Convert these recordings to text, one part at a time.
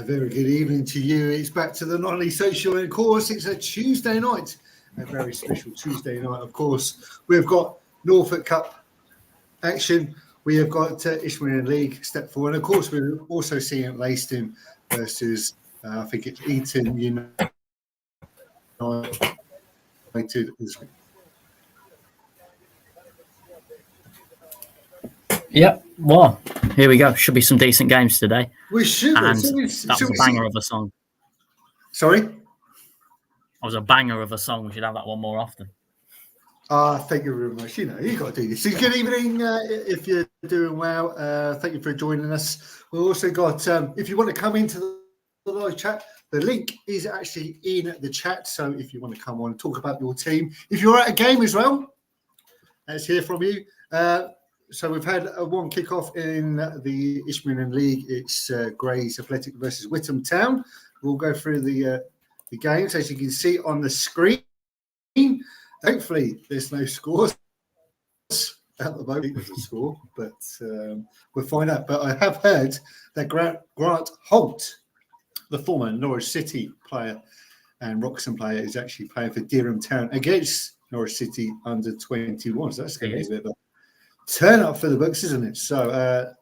very good evening to you. It's back to the Nightly Social, and of course, it's a Tuesday night, a very special Tuesday night. Of course, we've got Norfolk Cup action. We have got Isthmian League step forward, and of course, we're also seeing Leiston versus I think it's Eton United. Yep. Well, here we go. Should be some decent games today. We should. And that was a banger of a song. Sorry? That was a banger of a song. We should have that one more often. Thank you very much. You got to do this. Good evening if you're doing well. Thank you for joining us. We've also got, if you want to come into the live chat, the link is actually in the chat. So if you want to come on and talk about your team, if you're at a game as well, let's hear from you. So we've had one kickoff in the Isthmian League. It's Grays Athletic versus Whittam Town. We'll go through the games as you can see on the screen. Hopefully, there's no scores at the moment. There's a score, but we'll find out. But I have heard that Grant Holt, the former Norwich City player and Wroxham player, is actually playing for Dereham Town against Norwich City under 21. So that's going to be a bit of a turn up for the books, isn't it? So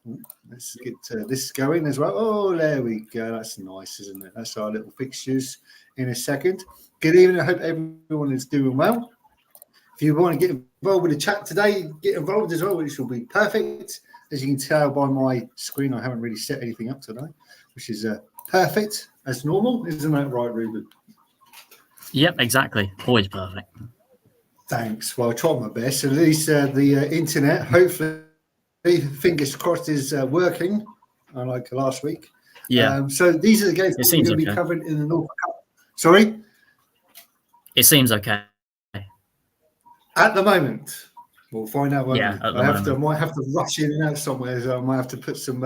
let's get this going as well. Oh, there we go. That's nice, isn't it? That's our little fixtures in a second. Good evening. I hope everyone is doing well. If you want to get involved with the chat today, get involved as well, which will be perfect. As you can tell by my screen, I haven't really set anything up today, which is perfect as normal. Isn't that right, Ruben? Yep, exactly. Always perfect. Thanks. Well, I tried my best. At least the internet, hopefully, fingers crossed, is working, unlike last week. Yeah. So these are the games that we're going to be covering in the Norfolk Cup. Sorry? It seems okay. At the moment. We'll find out. Yeah, I might have to rush in and out somewhere. So I might have to put some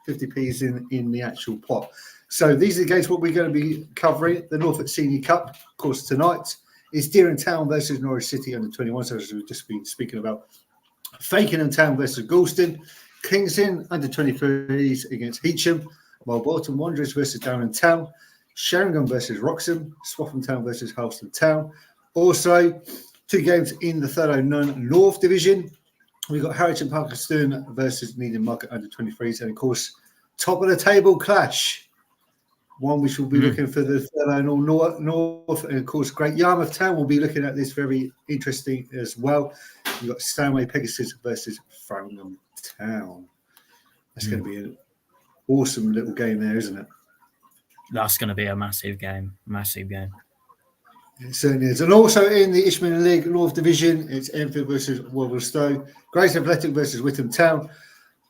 50p's in the actual pot. So these are the games what we're going to be covering. The Norfolk Senior Cup, of course, tonight is Dereham Town versus Norwich City under 21. So as we've just been speaking about, Fakenham Town versus Galston, Kingston under 23s against Heacham, Bolton Wanderers versus Down Town, Sheringham versus Wroxham, Swaffham Town versus Halston Town. Also, two games in the 309 North Division. We've got Harwich and Parkeston versus Needham Market under 23s. And, of course, top of the table clash. One which will be looking for the 309 North. And, of course, Great Yarmouth Town will be looking at this very interesting as well. You've got Stanway Pegasus versus Farnham Town. That's going to be an awesome little game there, isn't it? That's going to be a massive game. Massive game. It certainly is. And also in the Isthmian League North Division, it's Enfield versus Walthamstow, Grays Athletic versus Whittam Town,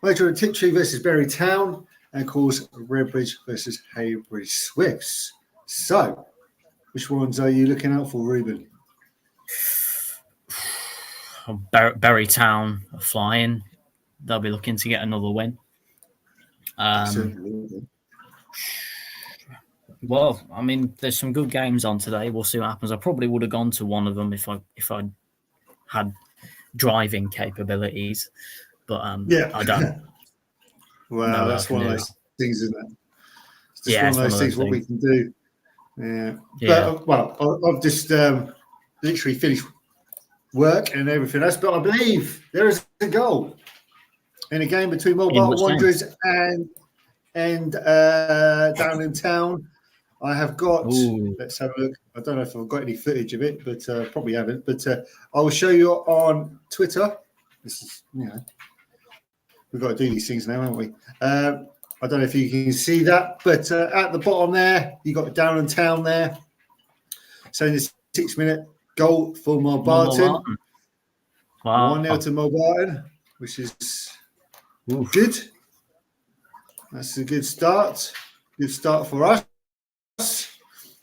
Major and Tiptree versus Bury Town, and of course, Redbridge versus Haybridge Swifts. So, which ones are you looking out for, Ruben? Bury Town are flying. They'll be looking to get another win. Well, I mean, there's some good games on today. We'll see what happens. I probably would have gone to one of them if I had driving capabilities, but I don't. Well, that's one of those things, isn't it? It's just one of those things what we can do. Yeah. But I've just literally finished work and everything else. But I believe there is a goal in a game between Mobile Wanderers and Down in Town. I have got. Let's have a look. I don't know if I've got any footage of it, but probably haven't. But I will show you on Twitter. This is, we've got to do these things now, haven't we? I don't know if you can see that, but at the bottom there, you got Down in Town there. So in the 6-minute goal for Mulbarton. Wow. 1-0 to Mulbarton, which is good. That's a good start. Good start for us.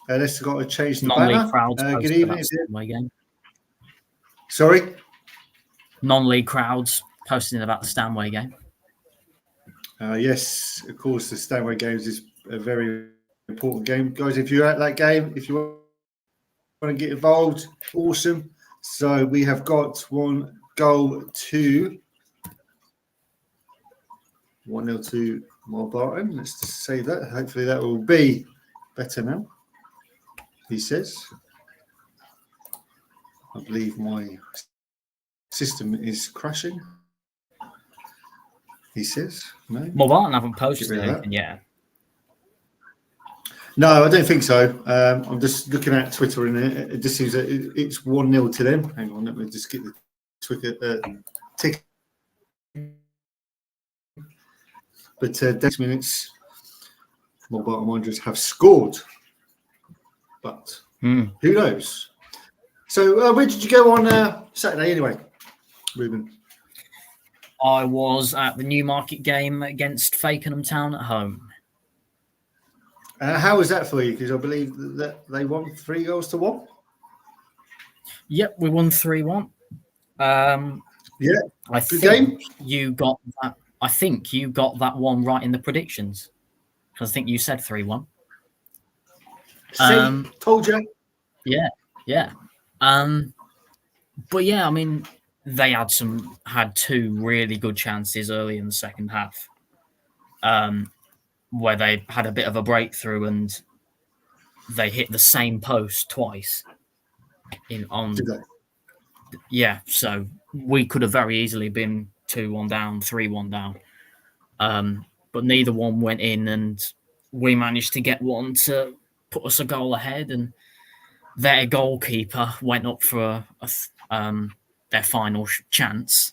Let's got to change the banner. Good evening. Sorry? Non-league crowds posting about the Stanway game. Yes, of course, the Stanway games is a very important game. Guys, if you're at that game, if you want to get involved, awesome. So we have got 1-0 to More Barton. Let's just say that. Hopefully that will be better now. He says. I believe my system is crashing. He says. No. Well, Barton haven't posted anything yet. No, I don't think so. I'm just looking at Twitter and it just seems that it's 1-0 to them. Hang on, let me just get the Twitter tick. But next minutes, Barton Wanderers have scored. But who knows? So where did you go on Saturday anyway, Ruben? I was at the Newmarket game against Fakenham Town at home. How was that for you? Because I believe that they won 3-1. Yep, we won 3-1. Yeah, I good think game. You got that. I think you got that one right in the predictions, because I think you said 3-1. Told you. Yeah. But yeah, I mean, they had two really good chances early in the second half, where they had a bit of a breakthrough and they hit the same post twice. So we could have very easily been 2-1 down, 3-1 down. But neither one went in, and we managed to get one to put us a goal ahead, and their goalkeeper went up for their final chance.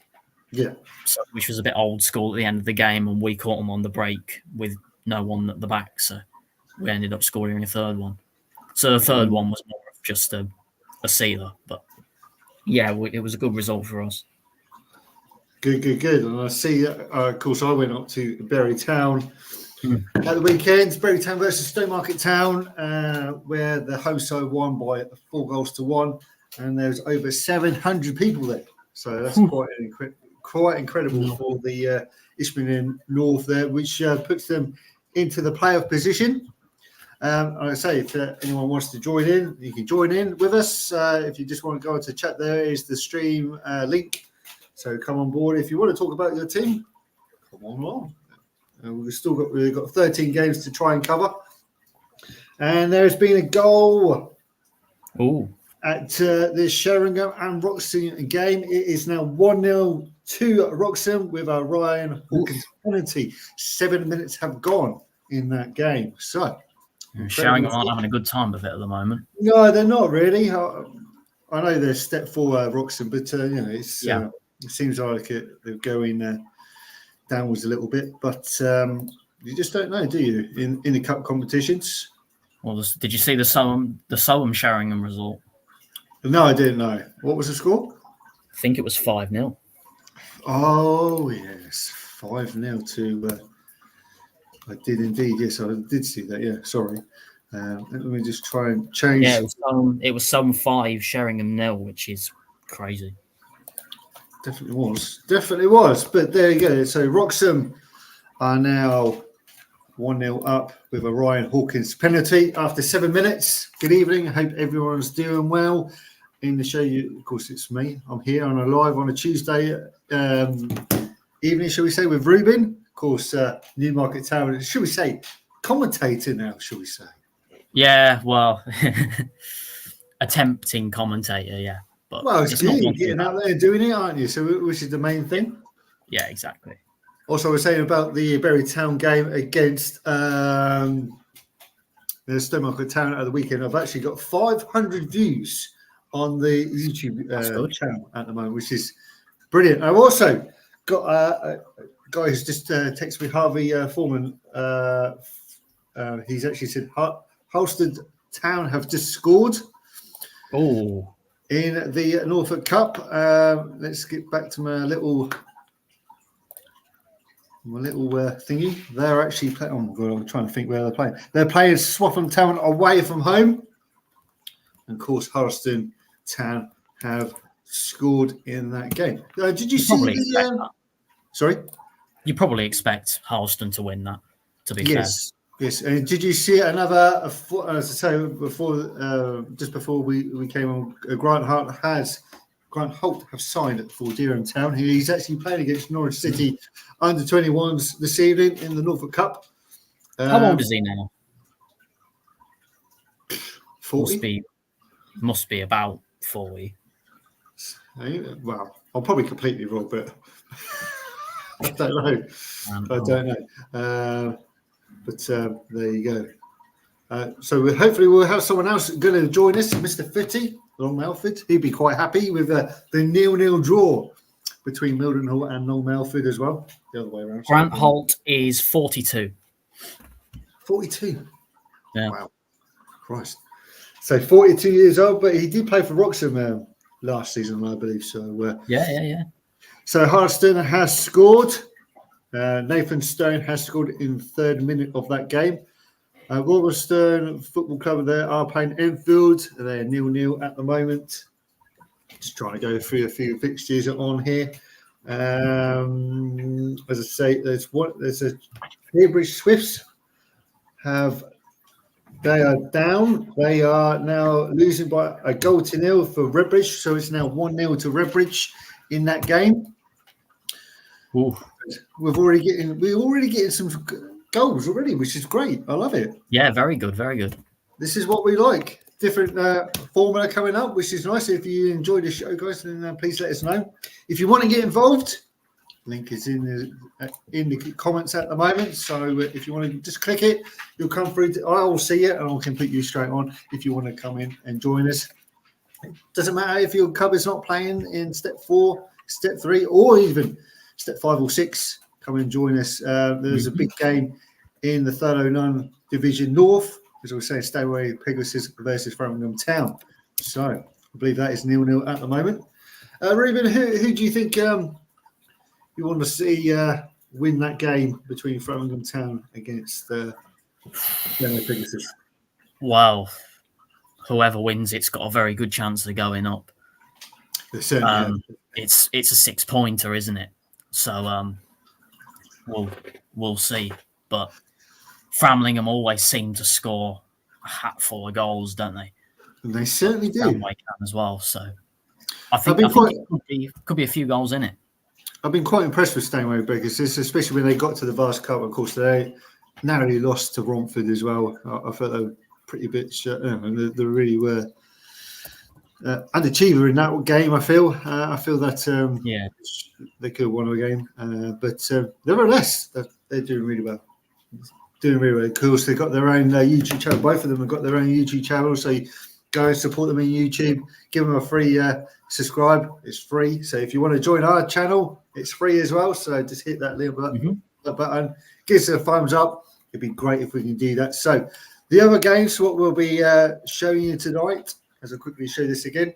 Yeah. So, which was a bit old school at the end of the game, and we caught them on the break with no one at the back, so we ended up scoring a third one. So the third one was more of just a sealer, but yeah, it was a good result for us. Good. And I see, of course, I went up to Bury Town at the weekend. Bury Town versus Stowmarket Town, where the host side won by 4-1, and there's over 700 people there. So that's quite incredible for the Isthmian North there, which puts them into the playoff position. Like I say, if anyone wants to join in, you can join in with us. If you just want to go into chat, there is the stream link. So come on board. If you want to talk about your team, come on. We've got 13 games to try and cover. And there's been a goal at the Sheringham and Wroxham game. It is now 1-0 to Wroxham with a Ryan Hawkins penalty. 7 minutes have gone in that game. So Sheringham aren't having a good time with it at the moment. No, they're not really. I know they're step 4 Wroxham, but it seems like they're going downwards a little bit. But you just don't know, do you? In the cup competitions. Well, did you see the Solom Sheringham result? No, I didn't know. What was the score? I think it was 5-0. Oh yes, 5-0 to. I did indeed. Yes, I did see that. Yeah, sorry. Let me just try and change. Yeah, it was some 5 Sheringham 0, which is crazy. Definitely was. But there you go. So Wroxham are now 1-0 up with a Ryan Hawkins penalty after 7 minutes. Good evening. I hope everyone's doing well. In the show, of course, it's me. I'm here on a live on a Tuesday evening, shall we say, with Ruben. Of course, Newmarket Town, should we say, commentator now, shall we say? Yeah, well, attempting commentator, yeah. But it's good. You're getting out there and doing it, aren't you? So, which is the main thing. Yeah, exactly. Also, I was saying about the Bury Town game against the Stowmarket Town at the weekend. I've actually got 500 views on the YouTube channel at the moment, which is brilliant. I've also got a guy who's just texted me, Harvey Foreman. He's actually said Halstead Town have just scored. Oh. In the Norfolk Cup. Let's get back to my little thingy. They're actually playing. Oh my god, I'm trying to think where they're playing. They're playing Swaffham Town away from home. And of course, Harleston Town have scored in that game. Did you see the? Sorry, you probably expect Harleston to win that. To be fair. Yes, and did you see another? As I say before, just before we came on, Grant Hart has Grant Holt have signed for Dereham Town. He's actually playing against Norwich City under 21s this evening in the Norfolk Cup. How old is he now? 40. Must be about 40. Well, I'm probably completely wrong, but I don't know. But there you go. So hopefully we'll have someone else going to join us, Mr. Fitty, Long Melford. He'd be quite happy with the 0-0 draw between Mildenhall and Long Melford as well. The other way around. Grant Holt is 42. 42. Yeah. Wow. Christ. So 42 years old, but he did play for Wroxham last season, I believe. So Yeah. So Harston has scored. Nathan Stone has scored in the 3rd minute of that game. Robertson Football Club are playing Enfield. They're 0-0 at the moment. Just trying to go through a few fixtures on here. As I say, there's a Cambridge Swifts they are down. They are now losing by a 0 for Redbridge. So it's now 1-0 to Redbridge in that game. Ooh. We're already getting some goals already, which is great. I love it. Yeah, very good, very good. This is what we like. Different formula coming up, which is nice. If you enjoy the show, guys, then please let us know. If you want to get involved, link is in the comments at the moment. So if you want to just click it, you'll come through. I will see it, and I can put you straight on if you want to come in and join us. It doesn't matter if your club is not playing in step 4, step 3, or even step 5 or 6. Come and join us. There's a big game in the 309 Division North. As I was saying, Stowaway Pegasus versus Framingham Town. So I believe that is 0-0 at the moment. Ruben, who do you think you want to see win that game between Framingham Town against Stowaway Pegasus? Well, whoever wins, it's got a very good chance of going up. It's a 6-pointer, isn't it? So we'll see. But Framlingham always seem to score a hatful of goals, don't they? And they certainly do. Stanway can as well. So I think it could be a few goals in it. I've been quite impressed with Stanway Pegasus, especially when they got to the Vast Cup. Of course, they narrowly lost to Romford as well. I felt they were pretty bit shut down, and they really were underachiever in that game. I feel that they could have won the game, but nevertheless, they're doing really well. Of course, they've got their own YouTube channel. Both of them have got their own YouTube channel, so go and support them on YouTube. Give them a free subscribe. It's free. So if you want to join our channel, it's free as well. So just hit that little button, give us a thumbs up. It'd be great if we can do that. So the other games, what we'll be showing you tonight, as I quickly show this again.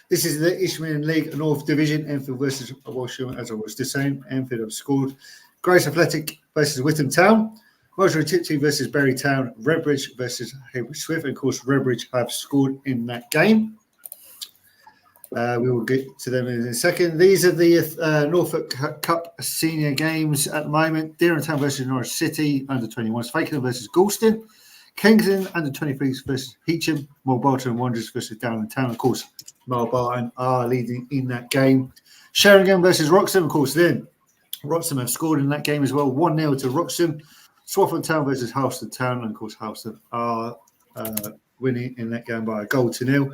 This is the Isthmian League North Division, Enfield versus Walsham, as I was just saying. Enfield have scored. Grace Athletic versus Witham Town. Marjorie Tiptree versus Berry Town. Redbridge versus Hayward Swift. And of course, Redbridge have scored in that game. We will get to them in a second. These are the Norfolk Cup senior games at the moment. Dereham Town versus Norwich City, under 21s. Fakenham versus Galston. Kensington under 23s versus Heacham. Marlbarton Wanderers versus Down Town. Of course, Marlbarton are leading in that game. Sheringham versus Wroxham. Of course, then Wroxham have scored in that game as well. 1-0 to Wroxham. Swaffham Town versus Halsted Town. And of course, Halsted are winning in that game by a 0-0.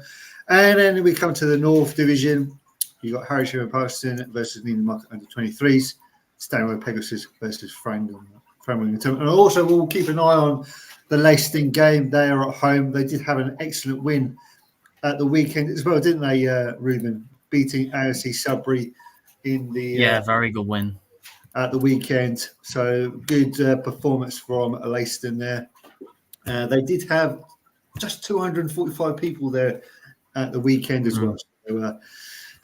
And then we come to the North Division. You've got Harrison and Parston versus Needham under 23s. Stanway Pegasus versus Framingham. And also, we'll keep an eye on the Leiston game. They are at home. They did have an excellent win at the weekend as well, didn't they, Ruben? Beating AFC Sudbury in the very good win at the weekend. So good performance from Leiston there. They did have just 245 people there at the weekend as well. So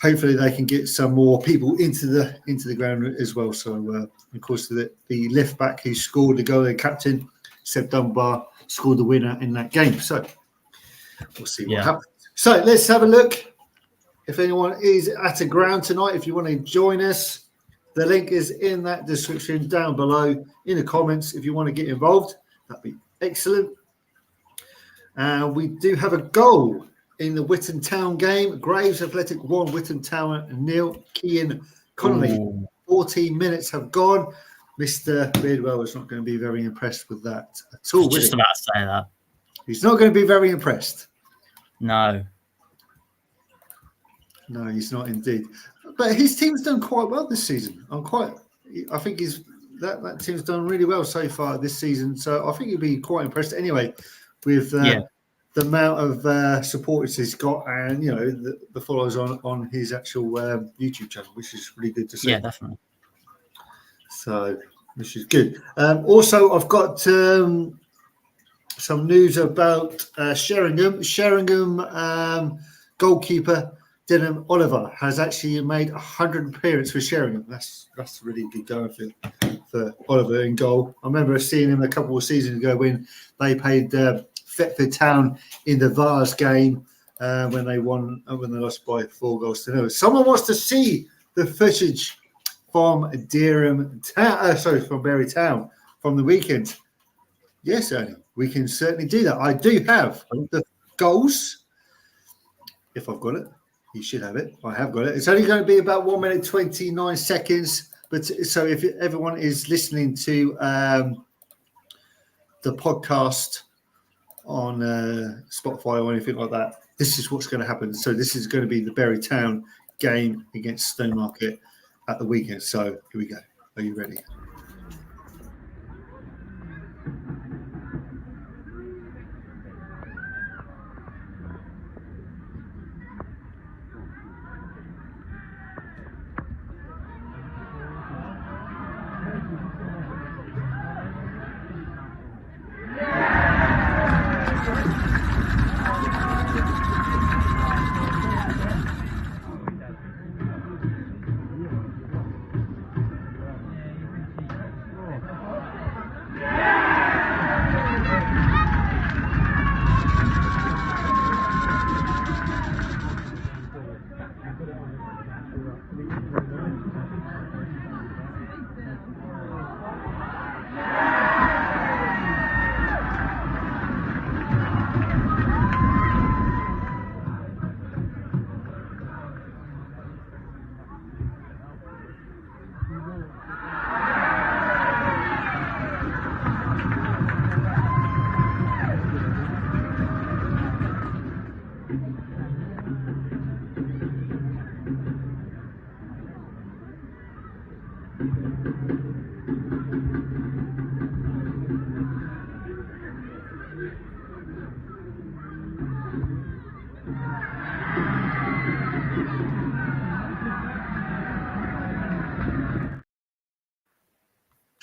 hopefully they can get some more people into the ground as well. So of course the left back who scored the goal, the captain Seb Dunbar, scored the winner in that game. So we'll see what happens. So let's have a look. If anyone is at a ground tonight, if you want to join us, the link is in that description down below in the comments. If you want to get involved, that'd be excellent. We do have a goal in the Whitton Town game. Graves Athletic 1, Whitton Town 0. Kean Connolly. Ooh. 14 minutes have gone. Mr. Beardwell is not going to be very impressed with that at all. Just about to say that. He's not going to be very impressed. No. No, he's not indeed. But his team's done quite well this season. I think that team's done really well so far this season. So I think he'll be quite impressed anyway with the amount of supporters he's got, and the followers on his actual YouTube channel, which is really good to see. Yeah, definitely. So which is good. Also, I've got some news about Sheringham. Sheringham goalkeeper Dylan Oliver has actually made 100 appearances for Sheringham. That's really good going for Oliver in goal. I remember seeing him a couple of seasons ago when they played Thetford Town in the Vars game when they lost by 4-0. Someone wants to see the footage from from Bury Town from the weekend. Yes, Ernie, we can certainly do that. I do have the goals. If I've got it, you should have it. I have got it. It's only going to be about 1 minute 29 seconds. But so if everyone is listening to the podcast on Spotify or anything like that, this is what's going to happen. So this is going to be the Bury Town game against Stowmarket at the weekend. So here we go. Are you ready?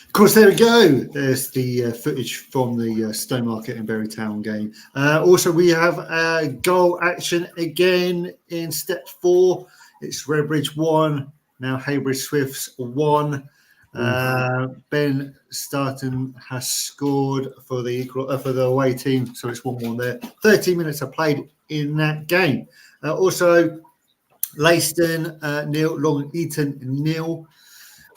Of course, there we go. There's the footage from the Stowmarket and Bury Town game. Also, we have goal action again in step 4. It's Redbridge 1, now Haybridge Swifts 1. Ben Starton has scored for the away team, so it's 1-1 there. 13 minutes are played in that game. Also, Leiston 0, Long Eaton 0.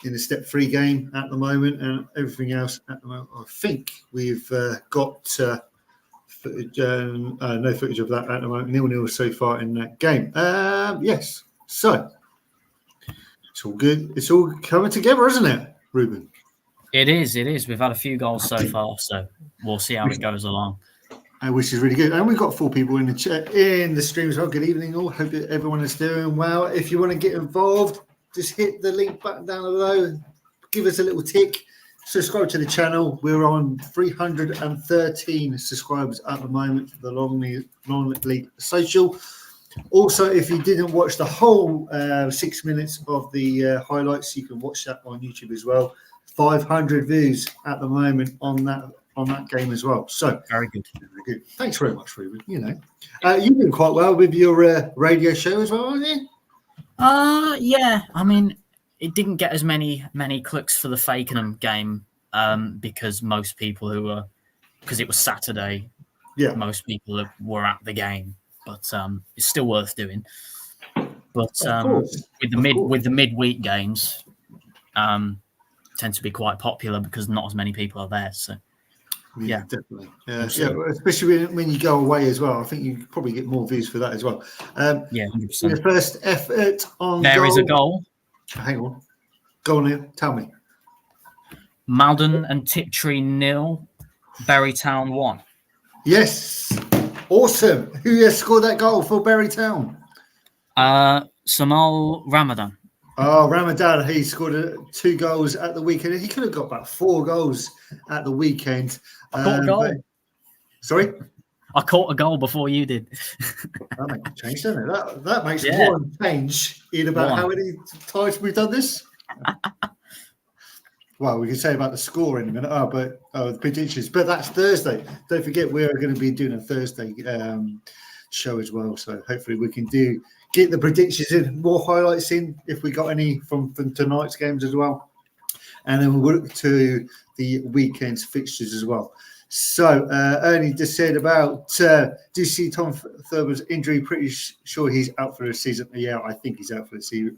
In the step 3 game at the moment, and everything else at the moment. I think we've got footage, no footage of that at the moment. 0-0 so far in that game. Yes, so it's all good. It's all coming together, isn't it, Ruben? It is. We've had a few goals so far, so we'll see how it goes along. Which is really good. And we've got 4 people in the chat in the stream as well. Good evening, all. Hope everyone is doing well. If you want to get involved, just hit the link button down below. Give us a little tick. Subscribe to the channel. We're on 313 subscribers at the moment for the Long League Social. Also, if you didn't watch the whole 6 minutes of the highlights, you can watch that on YouTube as well. 500 views at the moment on that game as well. So very good. Very good. Thanks very much, Ruben. You've been quite well with your radio show as well, haven't you? Yeah. I mean, it didn't get as many clicks for the Fakenham game because most people because it was Saturday. Yeah. Most people were at the game, but it's still worth doing. But with the midweek games, tend to be quite popular because not as many people are there. So Yeah. Definitely. We'll see. Yeah, especially when you go away as well. I think you probably get more views for that as well. Yeah, Your 100%. first effort on There goal. is a goal. Hang on. Go on, Neil. Tell me. Malden and Tiptree 0, Bury Town 1. Yes. Awesome. Who has scored that goal for Bury Town? Samal Ramadan. Oh, Ramadan, he scored 2 goals at the weekend. He could have got about 4 goals at the weekend. I caught a goal. Sorry? I caught a goal before you did. That makes a change, doesn't it? That makes Yeah. one change in about how many times we've done this? Well, we can say about the score in a minute. The predictions. But that's Thursday. Don't forget, we're going to be doing a Thursday show as well. So hopefully we can get the predictions in, more highlights in if we got any from tonight's games as well. And then we'll look to the weekend's fixtures as well. So Ernie just said about, do you see Tom Thurman's injury? Pretty sure he's out for the season. Yeah, I think he's out for the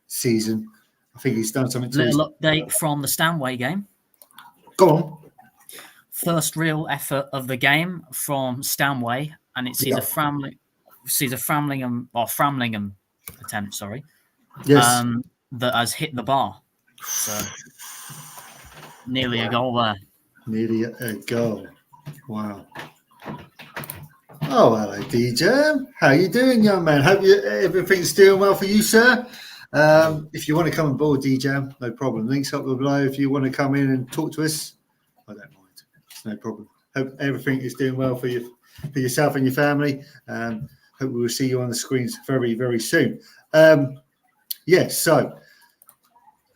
season. I think he's done something to Little update from the Stanway game. Go on. First real effort of the game from Stanway, and it sees a Framlingham attempt, Yes. that has hit the bar. So nearly a goal there. Nearly a goal. Wow. Oh, hello, DJ. How you doing, young man? Hope everything's doing well for you, sir. If you want to come on board, DJ, no problem. Links up below. If you want to come in and talk to us, I don't mind. It's no problem. Hope everything is doing well for you, for yourself and your family. Hope we will see you on the screens very, very soon. So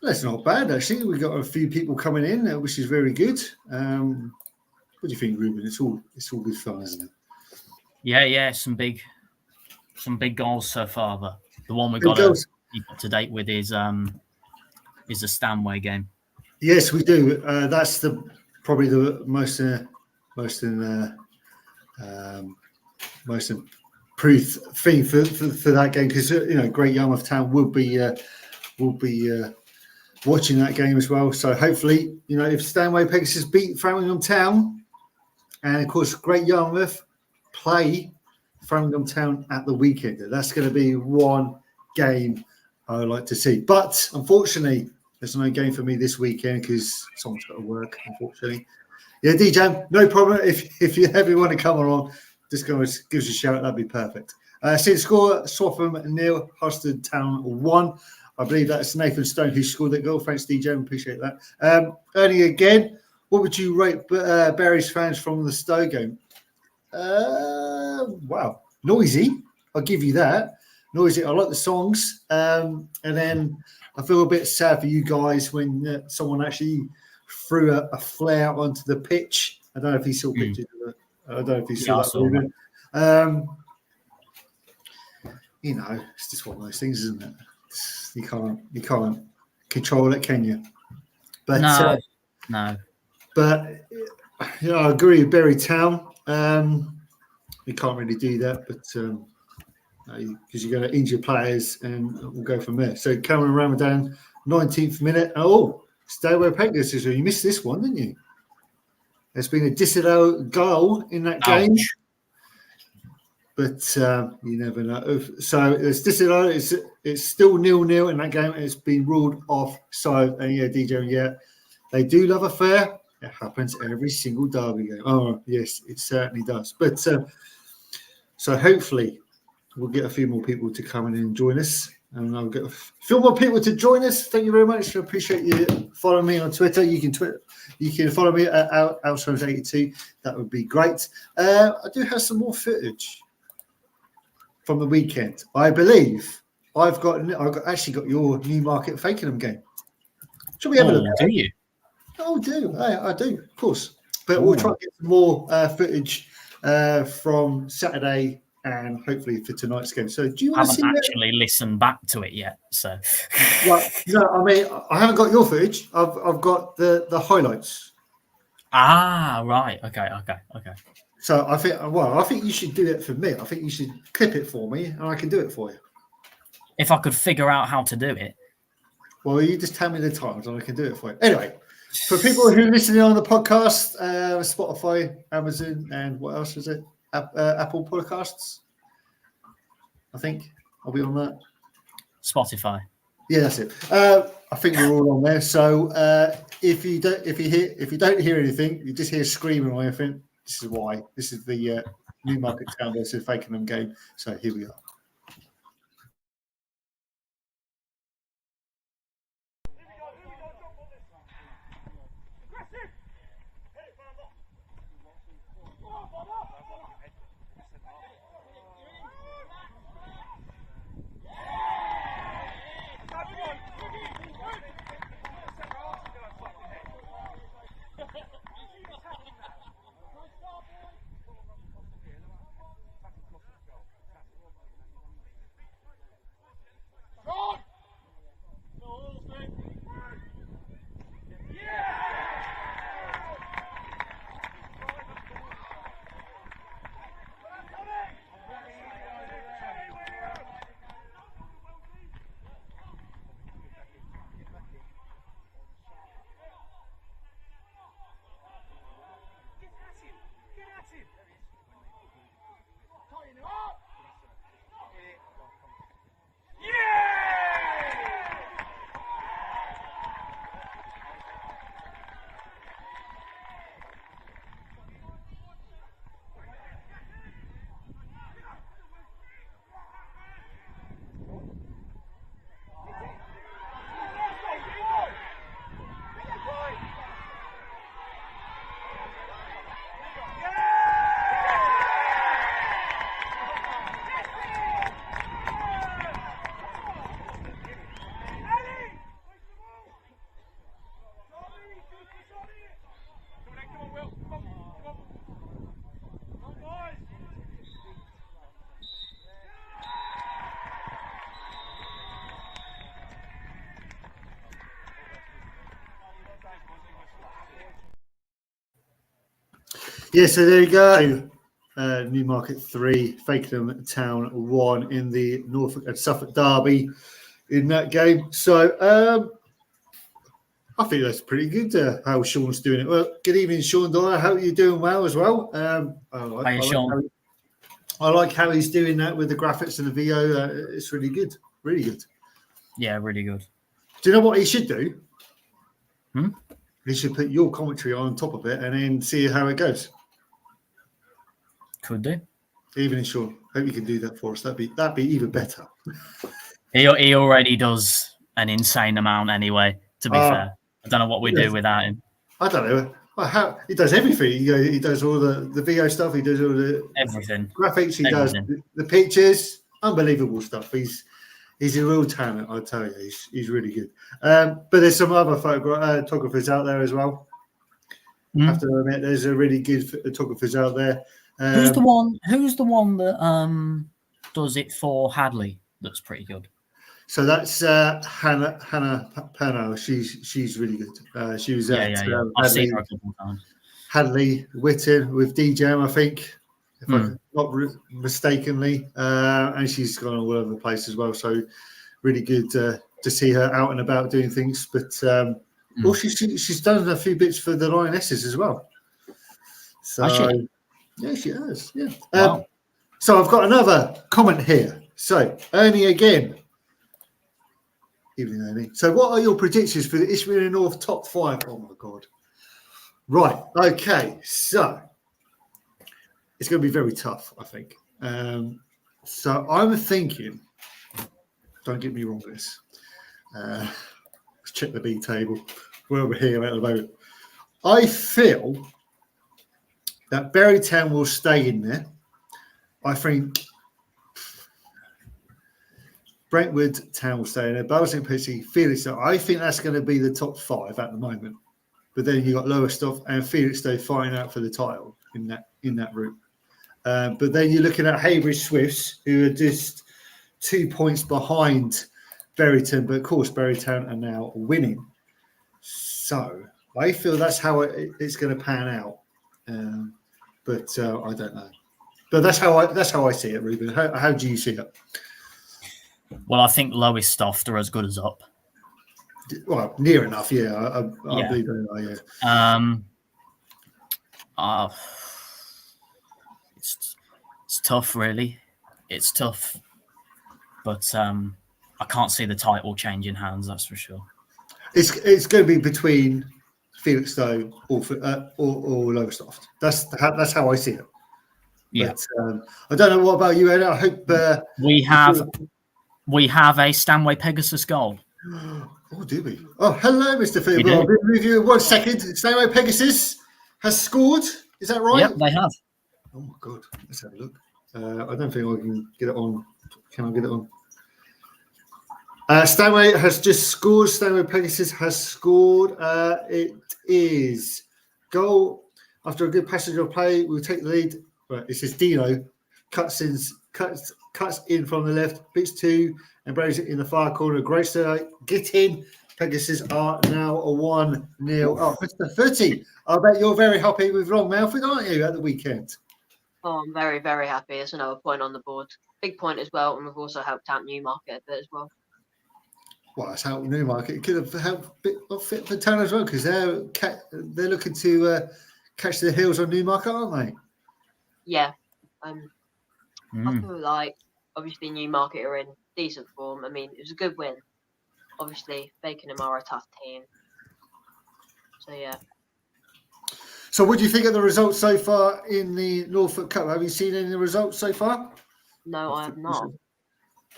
that's not bad, actually. We've got a few people coming in, which is very good. What do you think, Ruben? It's all good fun, isn't it? Yeah, some big goals so far, but the one we got to keep up to date with is the Stanway game. Yes, we do. That's probably the most improved thing for that game, because Great Yarmouth Town will be watching that game as well. So hopefully, if Stanway Pegasus beat Framlingham Town, and of course Great Yarmouth play Framlingham Town at the weekend, that's going to be one game I would like to see. But unfortunately, there's no game for me this weekend because someone's got to work, unfortunately. Yeah, DJ, no problem. If you ever want to come along, just give us a shout. That'd be perfect. See the score: Swaffham 0, Huston Town 1. I believe that's Nathan Stone who scored that goal. Thanks, DJ. Appreciate that. Ernie, again, what would you rate Bury's fans from the Stowe game? Wow, noisy. I'll give you that. Noisy. I like the songs. And then I feel a bit sad for you guys when someone actually threw a flare onto the pitch. I don't know if you saw pictures of it. I don't know if you saw that. It's just one of those things, isn't it? You can't control it, can you? But no. But I agree with Bury Town. You can't really do that, but because you're going to injure players, and we'll go from there. So Cameron Ramadan, 19th minute. Oh, Stanway Pegasus. You missed this one, didn't you? There's been a disallowed goal in that game. But you never know. So it's disallowed. It's still 0-0 in that game. It's been ruled off. So, DJ, they do love a fair. It happens every single derby game. Oh, yes, it certainly does. But so hopefully we'll get a few more people to come in and join us. And I'll get a few more people to join us. Thank you very much. I appreciate you following me on Twitter. You can follow me at Alströms82. That would be great. I do have some more footage from the weekend. I believe I've actually got your Newmarket Fakenham game. Shall we have a look? Do you? Oh, I do, of course. But we'll try and get some more footage from Saturday and hopefully for tonight's game. So do you want to see actually listened back to it yet? So I haven't got your footage. I've got the highlights. Right. Okay. So I think you should do it for me. I think you should clip it for me, and I can do it for you. If I could figure out how to do it. Well, you just tell me the times, and I can do it for you. Anyway, For people who are listening on the podcast, Spotify, Amazon, and what else is it? Apple Podcasts. I think I'll be on that. Spotify. Yeah, that's it. I think we're all on there. So if you don't hear anything, you just hear screaming or anything. This is why. This is the Newmarket Town versus Fakenham game. So here we are. Yeah, so there you go. Newmarket 3, Fakenham Town 1 in the Norfolk and Suffolk derby in that game. So I think that's pretty good how Sean's doing it. Well, good evening, Sean Dyer. I hope you're doing well as well. Sean. I like how he's doing that with the graphics and the video. It's really good. Really good. Yeah, really good. Do you know what he should do? Hmm? He should put your commentary on top of it and then see how it goes. Could do. Evening, Sean. Hope you can do that for us. That'd be even better. He already does an insane amount anyway, to be fair. I don't know what we do without him. I don't know. How he does everything. He does all the video stuff. He does all the Everything. graphics. He Everything. does the pictures. Unbelievable stuff. He's a real talent. I tell you, he's really good. But there's some other photographers out there as well. I have to admit, there's a really good photographers out there. Who's the one that does it for Hadley? That's pretty good. So that's Hannah Pano. She's really good. She was at I've seen her a couple of times. Hadley Witten with DJM, I think, if I'm not mistakenly, and she's gone all over the place as well. So really good to see her out and about doing things. But well, she's done a few bits for the Lionesses as well. So yeah, she has. Yeah. Wow. So I've got another comment here. So Ernie again. Evening, Ernie. So what are your predictions for the Ishmael North top 5? Oh my God. Right. Okay. So it's going to be very tough, I think. So I'm thinking, don't get me wrong with this. Let's check the B table. Where we're here at the moment. I feel that Bury Town will stay in there. I think Brentwood Town will stay in there. Barnsley and PC, Felixstowe. I think that's going to be the top 5 at the moment. But then you've got Lowestoft and Felixstowe fighting out for the title in that route. But then you're looking at Haybridge Swifts, who are just 2 points behind Berryton. But of course, Berrytown are now winning. So I feel that's how it's going to pan out. But I don't know. But that's how I see it, Ruben. How do you see it? Well, I think Lowestoft are as good as up. Well, near enough, yeah. I Yeah. believe they are, yeah. It's tough, really. It's tough, but I can't see the title changing hands. That's for sure. It's going to be between Felixstowe or Lowestoft. That's how I see it. Yeah. But I don't know what about you, Ed. I hope we have a Stanway Pegasus goal. Oh, do we? Oh, hello, Mr. Field. I'll be with you in 1 second. Stanway Pegasus has scored. Is that right? Yep, they have. Oh my God, let's have a look. I don't think I can get it on. Can I get it on? Stanway has just scored. Stanway Pegasus has scored. It is goal after a good passage of play. We'll take the lead. Right, it says Dino cuts in from the left, beats two, and buries it in the far corner. Great start. Get in. Pegasus are now a 1-0 up. Mr. Footy, I bet you're very happy with Long Melford, aren't you, at the weekend? Oh, I'm very, very happy. It's another point on the board. Big point as well, and we've also helped out Newmarket a bit as well. Well, that's helped Newmarket. It could have helped a bit of fit for Town as well, because they're looking to catch the heels on Newmarket, aren't they? Yeah. I feel like, obviously, Newmarket are in decent form. I mean, it was a good win. Obviously, Fakenham are a tough team. So, yeah. So what do you think of the results so far in the Norfolk Cup? Have you seen any results so far? No, I have not.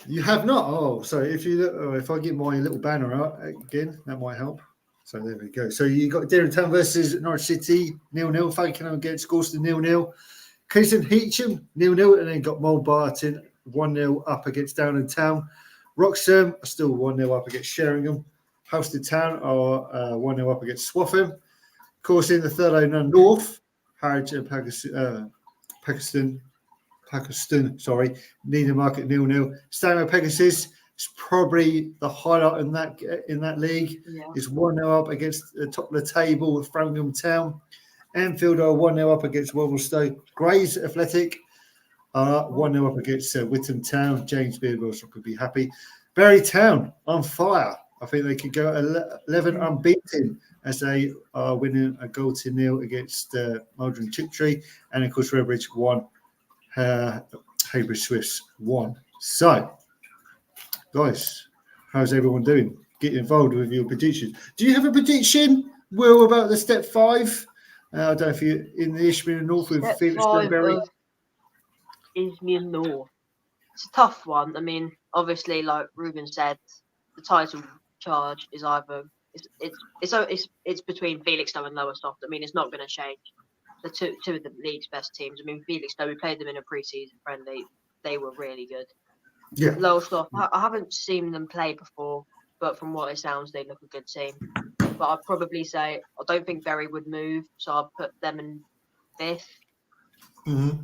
You have not? Oh, so if you look, if I get my little banner out again, that might help. So there we go. So you got Derry Town versus Norwich City, 0-0. Fakenham against Gorston, 0-0. Kingston Heacham, 0-0. And then got Mold Barton, 1-0 up against Down Town. Wroxham are still 1-0 up against Sheringham. Houston Town are 1-0 up against Swaffham. Of course, in the third owner North, Harwich and Pakistan, Needham Market 0-0. Stanway Pegasus is probably the highlight in that league. Yeah. It's 1-0 up against the top of the table with Framingham Town. Anfield are 1-0 up against Walthamstow. Grays Athletic are 1-0 up against Whittam Town. James Beardwell could be happy. Bury Town on fire. I think they could go 11 unbeaten as they are winning a 0-0 against Maldron Tiptree. And of course, Redbridge 1. Haybridge Swifts 1. So, guys, how's everyone doing? Get involved with your predictions. Do you have a prediction, Will, about the step 5? I don't know if you're in the Ishmael North with Step Felix 5 Berry. of Isthmian North. It's a tough one. I mean, obviously, like Ruben said, the title charge is either it's between Felixstowe and Lowestoft. I mean, it's not going to change. The two of the league's best teams. I mean, Felixstowe, we played them in a pre-season friendly. They were really good. Yeah. Lowestoft, I haven't seen them play before, but from what it sounds, they look a good team. But I'd probably say I don't think Bury would move, so I'll put them in 5th. Mm-hmm.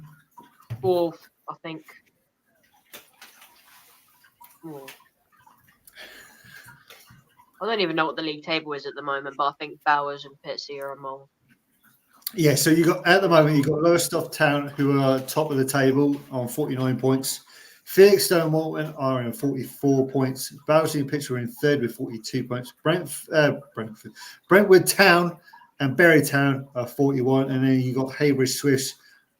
4th, I think. Ooh. I don't even know what the league table is at the moment, but I think Bowers and Pitsea are among. Yeah, so you got at the moment you've got Lowestoft Town who are top of the table on 49 points. Felixstowe and Walton are in 44 points. Bowsley and Pitch are in 3rd with 42 points. Brentwood Town and Bury Town are 41, and then you got Haybridge Swifts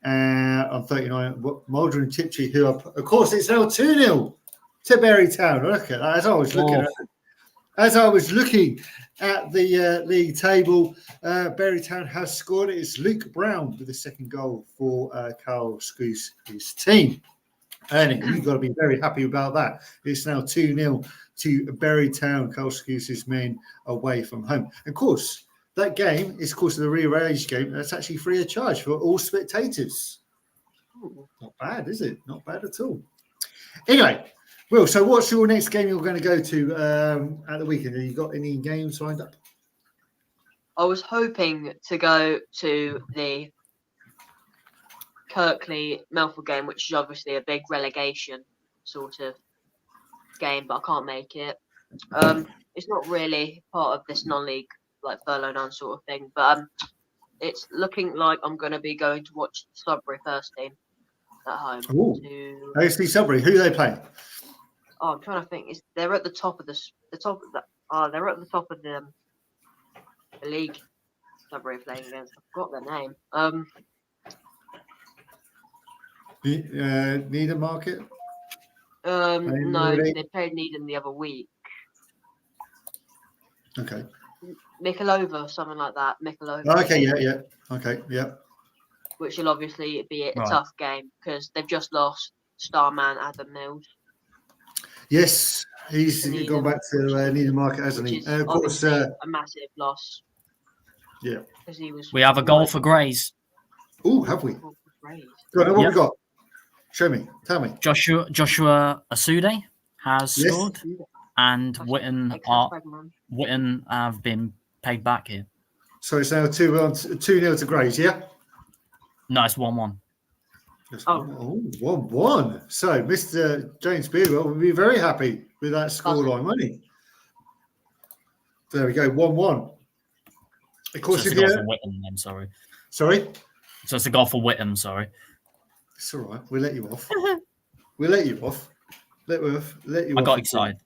on 39. Maldron and Tiptree, who are, of course, it's now 2-0 to Bury Town. Look at that. As I was looking at the league table, Bury Town has scored. It's Luke Brown with the second goal for Carl Scoose's team. And you've got to be very happy about that. It's now 2-0 to Bury Town. Carl Scoose's men away from home. Of course, that game is, of course, the rearranged game. That's actually free of charge for all spectators. Not bad, is it? Not bad at all. Anyway, Will, so what's your next game you're going to go to at the weekend? Have you got any games lined up? I was hoping to go to the Kirkley Melford game, which is obviously a big relegation sort of game, but I can't make it. It's not really part of this non-league like furlough none sort of thing, but it's looking like I'm going to be going to watch Sudbury first team at home. AFC Sudbury, who are they playing? Oh, I'm trying to think. They're at the top of the top of that. They're at the top of the league. Sudbury are playing against. I forgot their name. Needham Market. No, already? they played Needham the other week. Okay. Mikulova, something like that. Mikulova. Okay. Yeah. Okay. Yeah. Which will obviously be a Right. tough game because they've just lost star man Adam Mills, Yes, he's To Needham, gone back to Needham Market, hasn't which he? is Of course. obviously a massive loss Yeah. because he was. We have a goal for Grays. Oh, have we? for Grays. Go on, what Yep. we got? Show me. Tell me. Joshua Asude has Yes. scored, and Witten have been paid back here. So it's now 2-0 to Grays, yeah? No, it's 1-1. Oh. 1-1. So Mr. James Beardwell will be very happy with that scoreline, won't he? There we go, 1-1. Of course, So it's if a goal you... for Whittam, then, sorry. Sorry? So it's a goal for Whittam, sorry. It's all right. We'll let you off. We'll let you off. Let you I off. got excited.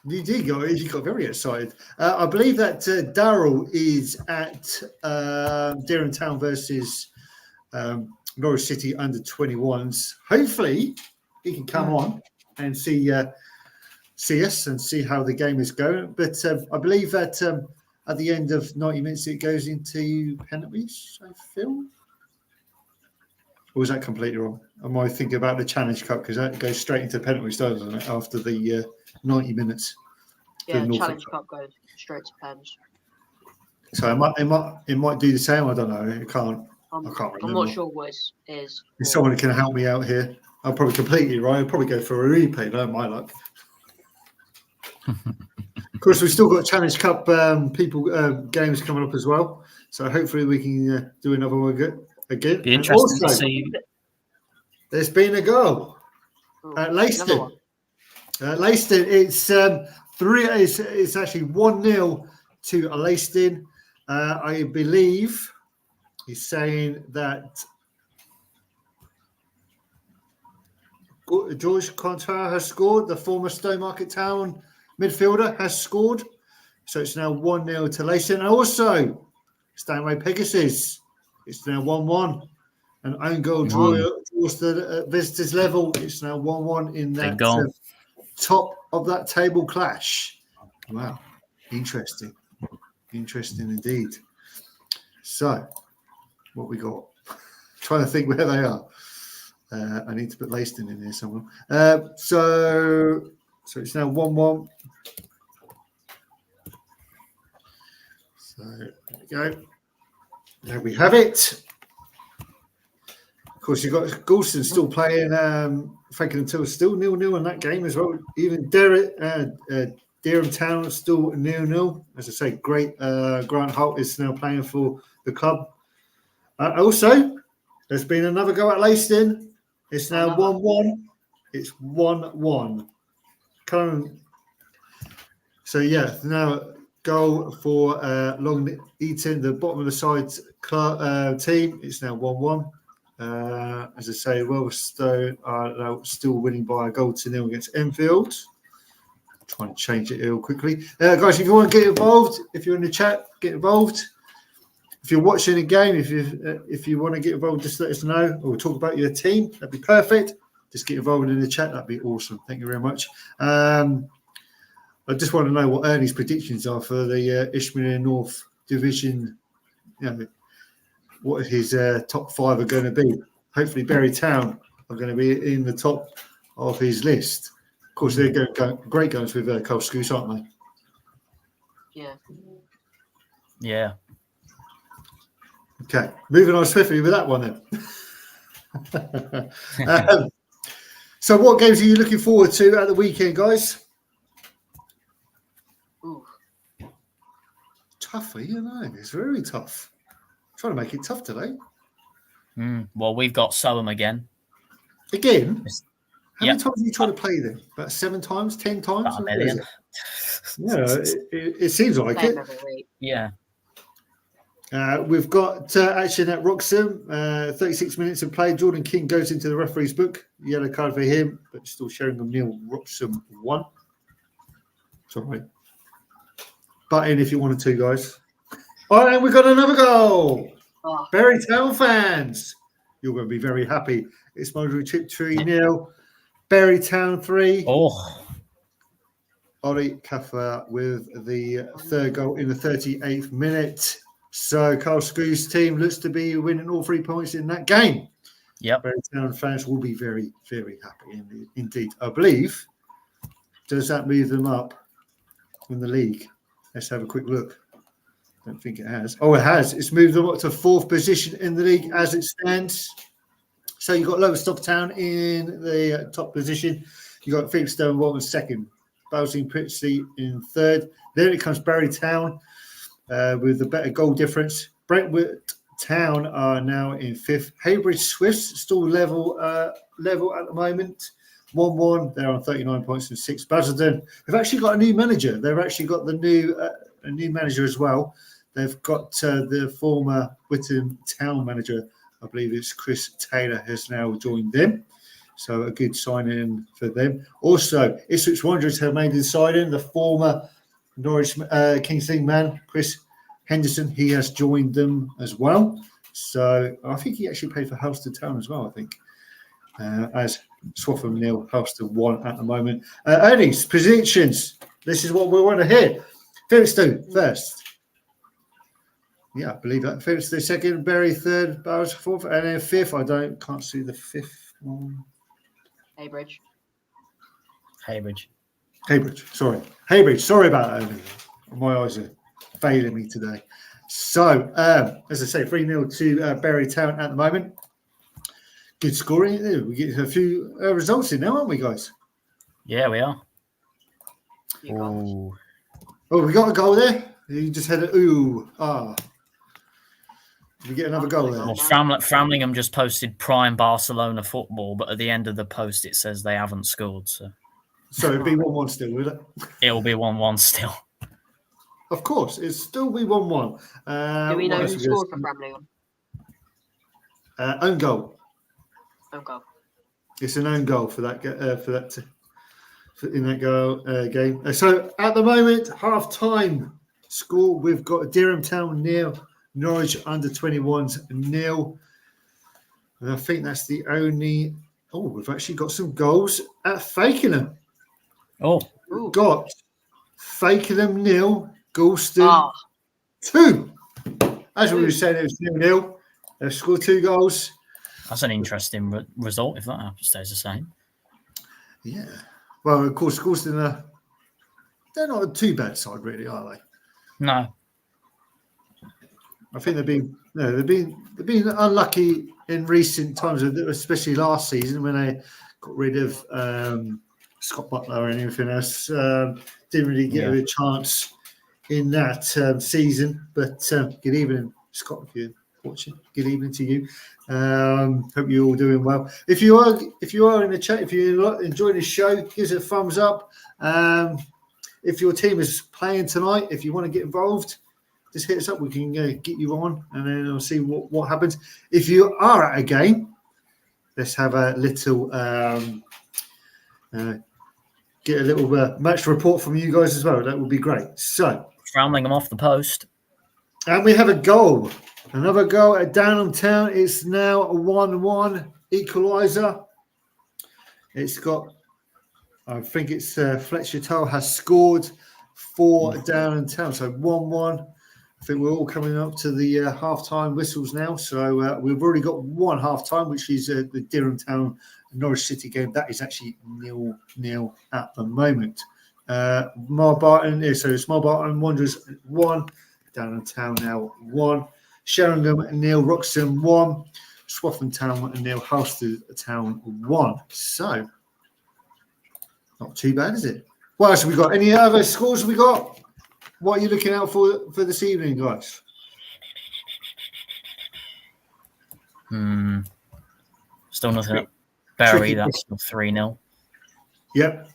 You did go. You got very excited. I believe that Darryl is at Deering Town versus Norwich City under 21s. Hopefully, he can come on and see us and see how the game is going. But I believe that at the end of 90 minutes, it goes into penalties. I feel. Or was that completely wrong? Am I thinking about the Challenge Cup because that goes straight into penalties, doesn't it? After the 90 minutes. Yeah, Norfolk Challenge Cup. Cup goes straight to pens. So it might do the same. I don't know. It can't. I can't I'm remember. not sure what it is. If someone can help me out here, I'll probably completely right. I'll probably go for a replay. No, my luck. Of course, we've still got Challenge Cup games coming up as well. So hopefully we can do another one again. Be And interesting to also, see. there's been a goal at Leiston. Leiston, it's 3. It's actually 1-0 to Leiston. I believe he's saying that George Contar has scored. The former Stowmarket Town midfielder has scored. So it's now 1-0 to Leiston. And also, Stanway Pegasus. It's now 1-1. An own goal draws the visitors level. It's now 1-1 in that top of that table clash. Wow. Interesting. Interesting indeed. So, what we got? Trying to think where they are. I need to put Leiston in here somewhere. So it's now 1-1. So there we go. There we have it. Of course, you've got Goulston still playing. Franklin Till still 0-0 in that game as well. Even Dereham Town still 0-0. As I say, great. Grant Holt is now playing for the club. Also, there's been another go at Leiston. It's now 1-1. It's 1-1. So yeah, now goal for Long Eaton, the bottom of the side team. It's now 1-1. As I say, Wellstone are still winning by a goal to 0 against Enfield. Trying to change it real quickly. Guys, if you want to get involved, if you're in the chat, get involved. If you're watching a game, if you want to get involved, just let us know. Or we'll talk about your team. That'd be perfect. Just get involved in the chat. That'd be awesome. Thank you very much. I just want to know what Ernie's predictions are for the Ishmael North Division. You know, what his top 5 are going to be. Hopefully, Berry Town are going to be in the top of his list. Of course, they're great guns with Cole Scouse, aren't they? Yeah. Yeah. Okay, moving on swiftly with that one then. So what games are you looking forward to at the weekend, guys? Ooh. Tough, you know, it's very tough. Trying to make it tough today. Well, we've got Soham again. Again? How many times have you tried to play them? About 7 times, 10 times? About a million. Yeah, it seems like it. Yeah. We've got action at Wroxham. 36 minutes of play. Jordan King goes into the referee's book. Yellow card for him, but still Sheringham 0, Wroxham 1. Sorry. butt in if you wanted to, guys. All right, and we got another goal. Oh, Berry Town fans, you're going to be very happy. It's Mulberry Chip 3-0. Berry Town 3. Oh, Ollie Kaffer with the third goal in the 38th minute. So Carl Screw's team looks to be winning all 3 points in that game. yep. Berry Town fans will be very, very happy indeed. I believe. Does that move them up in the league? Let's have a quick look. Don't think it has. Oh, it has. It's moved them up to 4th position in the league as it stands. So you've got Lowestoft Town in the top position. You've got Felixstowe and Walton second. Bowsing Pritchey in third. Then it comes Berry Town with the better goal difference. Brentwood Town are now in 5th. Haybridge Swifts still level at the moment. 1-1. They're on 39 points in 6th. Basildon have actually got a new manager. They've actually got the new a new manager as well. They've got the former Whitton Town manager, I believe it's Chris Taylor, has now joined them. So a good sign-in for them. Also, Ipswich Wanderers have made the sign-in. The former Norwich Kings Lynn man, Chris Henderson, he has joined them as well. So I think he actually played for Halstead Town as well, I think, as Swaffham 0, Halstead 1 at the moment. Earnings, predictions. This is what we want to hear. Felixstowe first. Yeah, I believe that. Felixstowe second, Berry third, Bowers fourth, and then 5th. I can't see the 5th one. Haybridge. Haybridge. Sorry about that. My eyes are failing me today. So, as I say, 3-0 to Berry Town at the moment. Good scoring. We get a few results in now, aren't we, guys? Yeah, we are. You got it. Ooh. Oh, we got a goal there. You just had a ooh, ah. Did we get another goal there? Well, Framlingham just posted prime Barcelona football, but at the end of the post it says they haven't scored. So So it'd be 1-1 still, will it? it'll be 1-1 still. Of course, it'd still be 1-1. Do we know what who else scored for Framlingham? Own goal. Oh, go. It's an own goal in that game. So at the moment, half-time score, we've got Durham Town 0, Norwich under 21s 0. And I think that's the only. Oh, we've actually got some goals at Fakenham. Oh, Ooh. Got Fakenham 0, Galston Ah, 2. As we were saying, it was 0-0. They've scored 2 goals. that's an interesting result if that stays the same. Yeah. Well, of course, Galston, they're not a too bad side, really, are they? No. I think they've been unlucky in recent times, especially last season when they got rid of Scott Butler and everything else. Didn't really get a chance in that season. But good evening, Scott, if you're watching. Good evening to you. Hope you're all doing well. If you are in the chat, if you're enjoying the show, give us a thumbs up. If your team is playing tonight, if you want to get involved, just hit us up. We can get you on, and then we'll see what happens. If you are at a game, let's have a little get a little match report from you guys as well. That would be great. So, Framlingham off the post. and we have a goal. Another goal at Downham Town. It's now a 1-1 equaliser. It's got, I think it's Fletcher Tull has scored for Downham Town. So 1-1. I think we're all coming up to the half-time whistles now. So we've already got one half-time, which is the Durham Town Norwich City game. That is actually 0-0 at the moment. Marbarton, so it's Marbarton Wanderers 1, Downham Town now 1, Sheringham 0, Wroxham 1, Swaffham Town 0, Halstead Town 1. So not too bad, is it? What else have we got? Any other scores we got? What are you looking out for this evening, guys? Still nothing. Barry, Tricky. that's 3-0. Yep.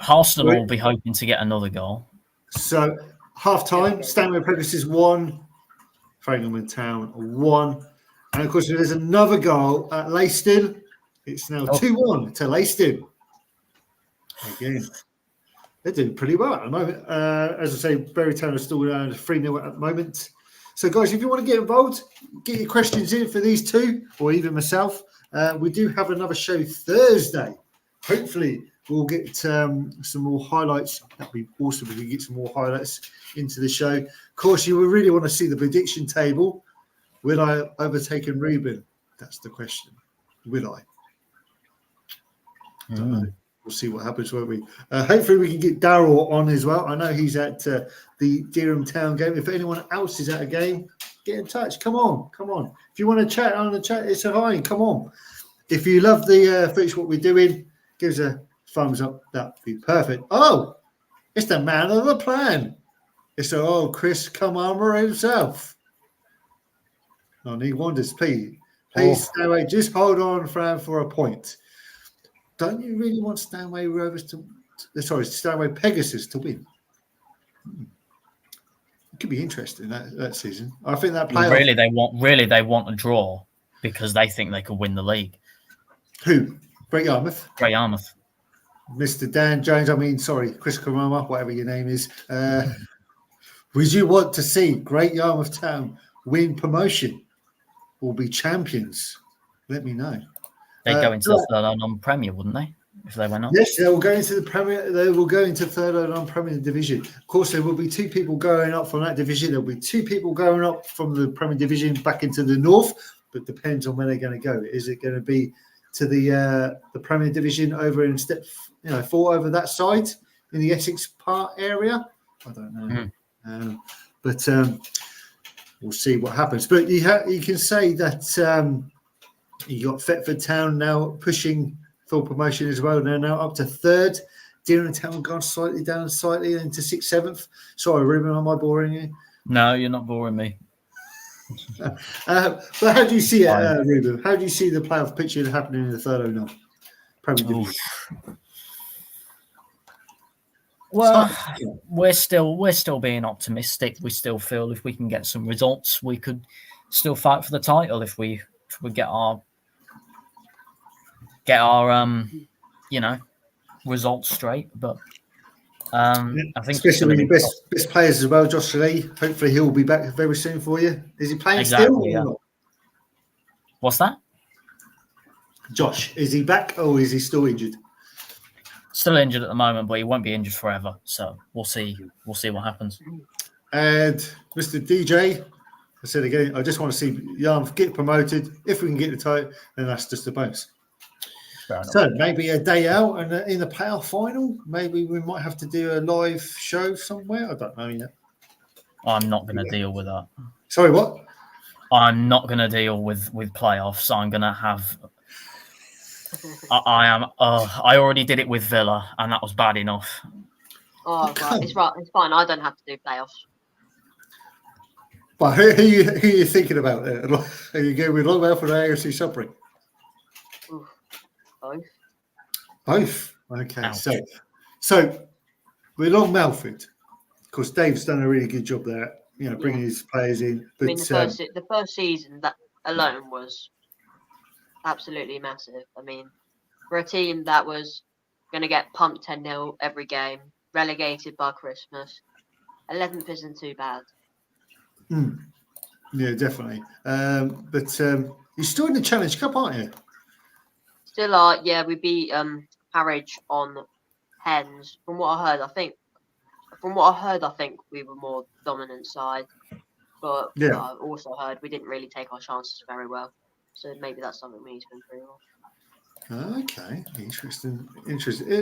Halston will be hoping to get another goal. So half-time, Stanley Apprentices 1, Framingham Town 1. And, of course, there's another goal at Leiston. It's now 2-1 to Leiston. Again. They're doing pretty well at the moment. As I say, Bury Town are still around 3-0 at the moment. So, guys, if you want to get involved, get your questions in for these two, or even myself. We do have another show Thursday. Hopefully, we'll get some more highlights. That'd be awesome if we get some more highlights into the show. Of course, you will really want to see the prediction table. Will I have overtaken Ruben? That's the question. Will I? Don't know. We'll see what happens, won't we? Hopefully, we can get Daryl on as well. I know he's at the Dereham Town game. If anyone else is at a game, get in touch. Come on. If you want to chat on the chat, it's a hi. Come on. If you love the footage, what we're doing, give us a thumbs up. That'd be perfect. Oh, it's the man of the plan. It's Chris Kamara himself. No need wonders, please. Stay away. Just hold on, Fran, for a point. Don't you really want Stanway Pegasus to win? It could be interesting that season. I think that playoff. They want a draw because they think they could win the league. Who? Great Yarmouth. Mr. Dan Jones. Chris Kamara, whatever your name is. Would you want to see Great Yarmouth Town win promotion or be champions? Let me know. They'd go into the third non-Premier, wouldn't they? If they went on. Yes, they will go into the Premier. They will go into third non-Premier division. Of course, there will be 2 people going up from that division. There will be 2 people going up from the Premier Division back into the North. But depends on where they're going to go. Is it going to be to the Premier Division over in step 4 over that side in the Essex Park area? I don't know. But we'll see what happens. But you can say that. You got Thetford Town now pushing for promotion as well. They're now up to 3rd. Dereham Town gone slightly down, into 6th, 7th. Sorry, Ruben, am I boring you? No, you're not boring me. But how do you see it, Ruben? How do you see the playoff picture happening in the third now? Well, we're still being optimistic. We still feel if we can get some results, we could still fight for the title if we get our results straight. But I think especially best players as well, Josh Lee. Hopefully he'll be back very soon for you. Is he playing still? Or not? What's that? Josh, is he back or is he still injured? Still injured at the moment, but he won't be injured forever. So we'll see. We'll see what happens. And Mr. DJ, I said again, I just want to see Yarmouth get promoted. If we can get the title, then that's just a bonus. So maybe a day out and in the playoff final, maybe we might have to do a live show somewhere. I don't know yet. I'm not going to deal with that. Sorry, what? I'm not going to deal with playoffs. I'm going to have. I am. I already did it with Villa, and that was bad enough. Oh, right. It's right. It's fine. I don't have to do playoffs. But who are you thinking about there? Are you going with Longmouth or AFC Sudbury? Both. Okay. Ouch. So we're Longmouth. Of course, Dave's done a really good job there. Bringing his players in. But the first season that alone was absolutely massive. For a team that was going to get pumped 10-0 every game, relegated by Christmas, 11th isn't too bad. Yeah, definitely. But you're still in the Challenge Cup, aren't you? Still are. Yeah, we beat Harwich on pens. From what I heard, I think we were more dominant side. But yeah. I also heard we didn't really take our chances very well. So maybe that's something we need to improve on. Okay, interesting.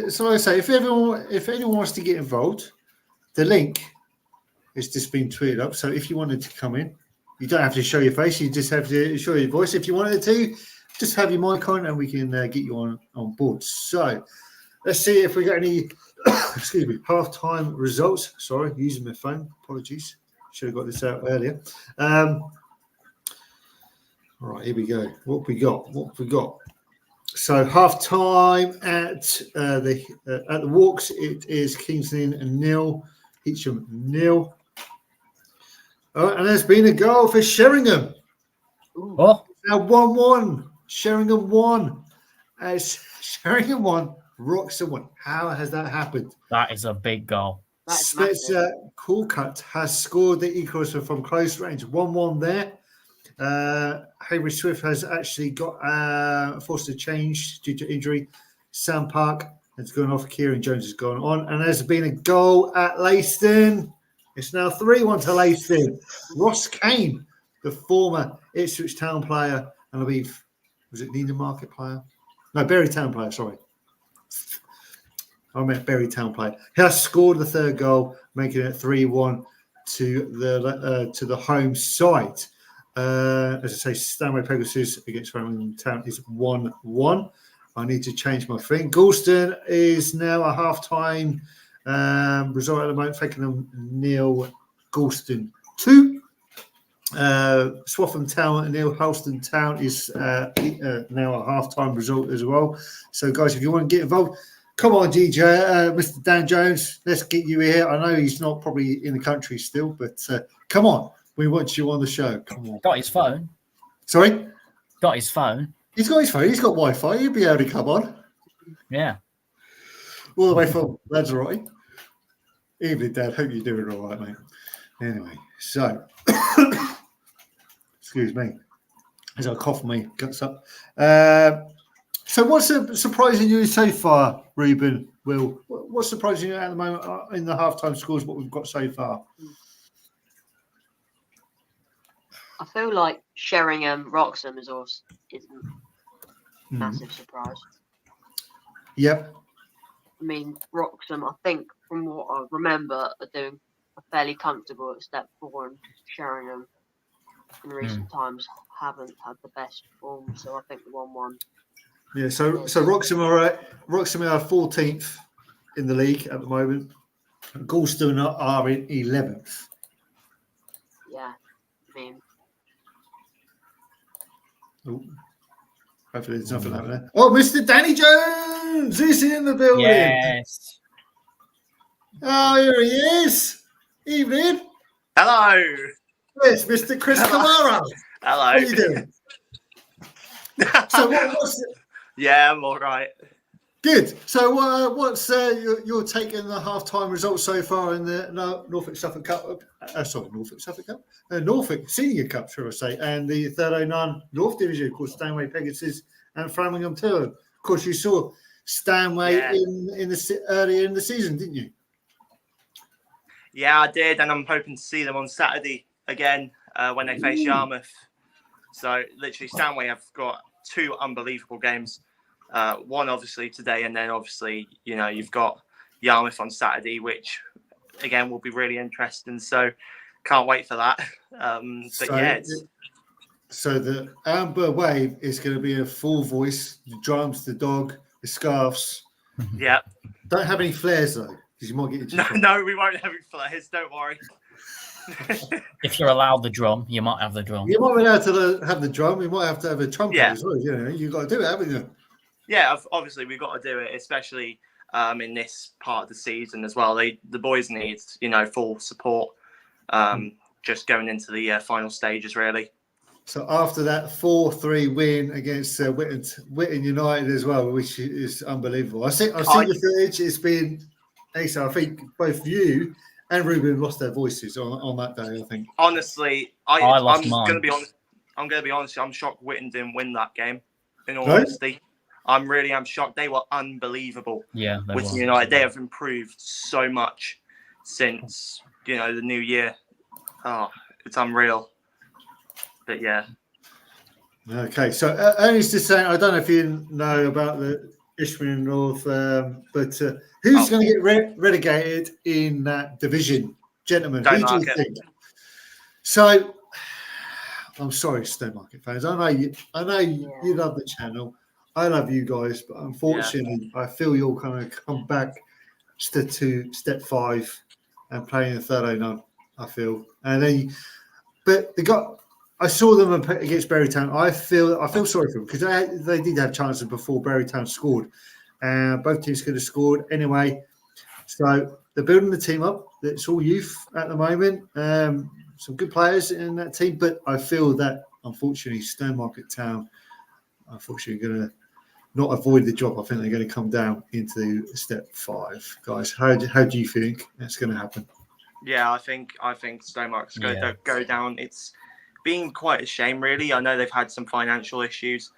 So like I say, if anyone wants to get involved, the link has just been tweeted up. So if you wanted to come in, you don't have to show your face. You just have to show your voice. If you wanted to, just have your mic on, and we can get you on board. So let's see if we got any. Excuse me, halftime results. Sorry, using my phone. Apologies. Should have got this out earlier. All right, here we go. What have we got? So half time at the Walks, it is Kingston 0, Hitcham 0. And there's been a goal for Sheringham. Oh, now 1-1. Sheringham 1. Sheringham 1, Wroxham 1. How has that happened? That is a big goal. That's massive. Spencer Coolcutt has scored the equaliser from close range. 1-1 there. Henry Swift has actually got forced to change due to injury. Sam Park has gone off. Kieran Jones has gone on. And there's been a goal at Leiston. It's now 3-1 to Leiston. Ross Kane, the former Ipswich Town player, and I believe, was it Needham Market player? No, Bury Town player, sorry. I meant Bury Town player. He has scored the third goal, making it 3-1 to the home side. As I say, Stanway Pegasus against Framingham Town is 1-1. I need to change my thing. Galston is now a half-time result at the moment. Fakenham 0, Galston 2. Swaffham Town and Halston Town is now a half-time result as well. So, guys, if you want to get involved, come on, DJ, Mr. Dan Jones, let's get you here. I know he's not probably in the country still, but come on. We want you on the show. Come on. Got his phone. Sorry? Got his phone. He's got his phone. He's got Wi-Fi. He'll be able to come on. Yeah. All the way from Lanzarote. Evening, Dad. Hope you're doing all right, mate. Anyway, so... excuse me. As I cough my guts up. So what's surprising you so far, Ruben, Will? What's surprising you at the moment in the halftime scores, what we've got so far? I feel like Sheringham Wroxham is also isn't a massive surprise. Yep. I mean, Wroxham, I think, from what I remember, are doing fairly comfortable at step 4, and Sheringham in recent times haven't had the best form, so I think the 1-1. Yeah, so Wroxham are 14th in the league at the moment. Galston are in 11th. Yeah, I mean, Hopefully there's nothing happening there. Oh, Mr. Danny Jones is in the building. Yes. Oh, here he is. Evening. Hello. Yes, Mr. Chris Kamara. Hello. How are you doing? So what's Yeah, I'm all right. good. So what's your take on the half-time results so far in the Norfolk Suffolk Cup? Norfolk Suffolk Cup? Norfolk Senior Cup, shall I say, and the 309 North Division, of course, Stanway Pegasus and Framingham Town. Of course, you saw Stanway earlier in the season, didn't you? Yeah, I did, and I'm hoping to see them on Saturday again when they face Yarmouth. So, literally, Stanway have got 2 unbelievable games. One, obviously, today, and then, obviously, you've got Yarmouth on Saturday, which, again, will be really interesting. So, can't wait for that. So the Amber Wave is going to be a full voice, the drums, the dog, the scarves. Yeah. Don't have any flares, though, because you might get into No, we won't have any flares. Don't worry. If you're allowed the drum, you might have the drum. You might be allowed to have the drum. You might have to have a trumpet Yeah. as well. You've got to do it, haven't you? Yeah, obviously we've got to do it, especially in this part of the season as well. The boys need, full support just going into the final stages, really. So after that 4-3 win against Whitton United as well, which is unbelievable. I've seen the footage. It's been, I think both you and Ruben lost their voices on that day, I think. Honestly, I lost I'm mine. going to be honest. I'm going to be honest. I'm shocked Whitton didn't win that game. In all Right? honesty, I'm shocked. They were unbelievable. Yeah, they Whitton were. United. They have improved so much since the new year. Oh, it's unreal. But yeah. Okay, so Ernest just saying, I don't know if you know about the Ishmael North, but who's going to get relegated in that division, gentlemen? Don't Who do like you it. think? So, I'm sorry, Stonemarket fans. I know you love the channel. I love you guys, but unfortunately, I feel you'll kind of come back to step 5 and playing the 309. I feel, and then, but I saw them against Bury Town. I feel sorry for them because they did have chances before Bury Town scored. Both teams could have scored anyway. So they're building the team up. It's all youth at the moment. Some good players in that team, but I feel that unfortunately Stonemarket Town, going to not avoid the drop. I think they're going to come down into step 5. Guys, how do you think that's going to happen? Yeah, I think Stonemark's going to go down. It's been quite a shame, really. I know they've had some financial issues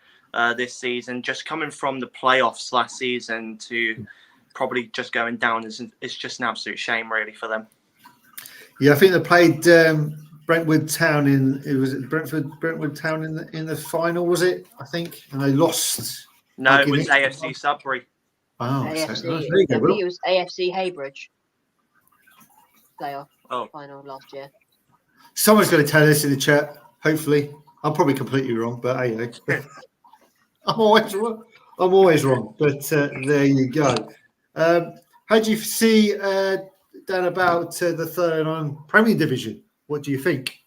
this season. Just coming from the playoffs last season to probably just going down is just an absolute shame, really, for them. Yeah, I think they played Brentwood Town Brentwood Town in the final, was it? I think, and they lost. No, it was AFC Sudbury. Oh, AFC, there you I go, think Will. it was AFC Haybridge playoff Oh. final last year. Someone's going to tell us in the chat. Hopefully, I'm probably completely wrong, but hey, I'm always wrong. But there you go. How do you see Dan about the third on Premier Division? What do you think?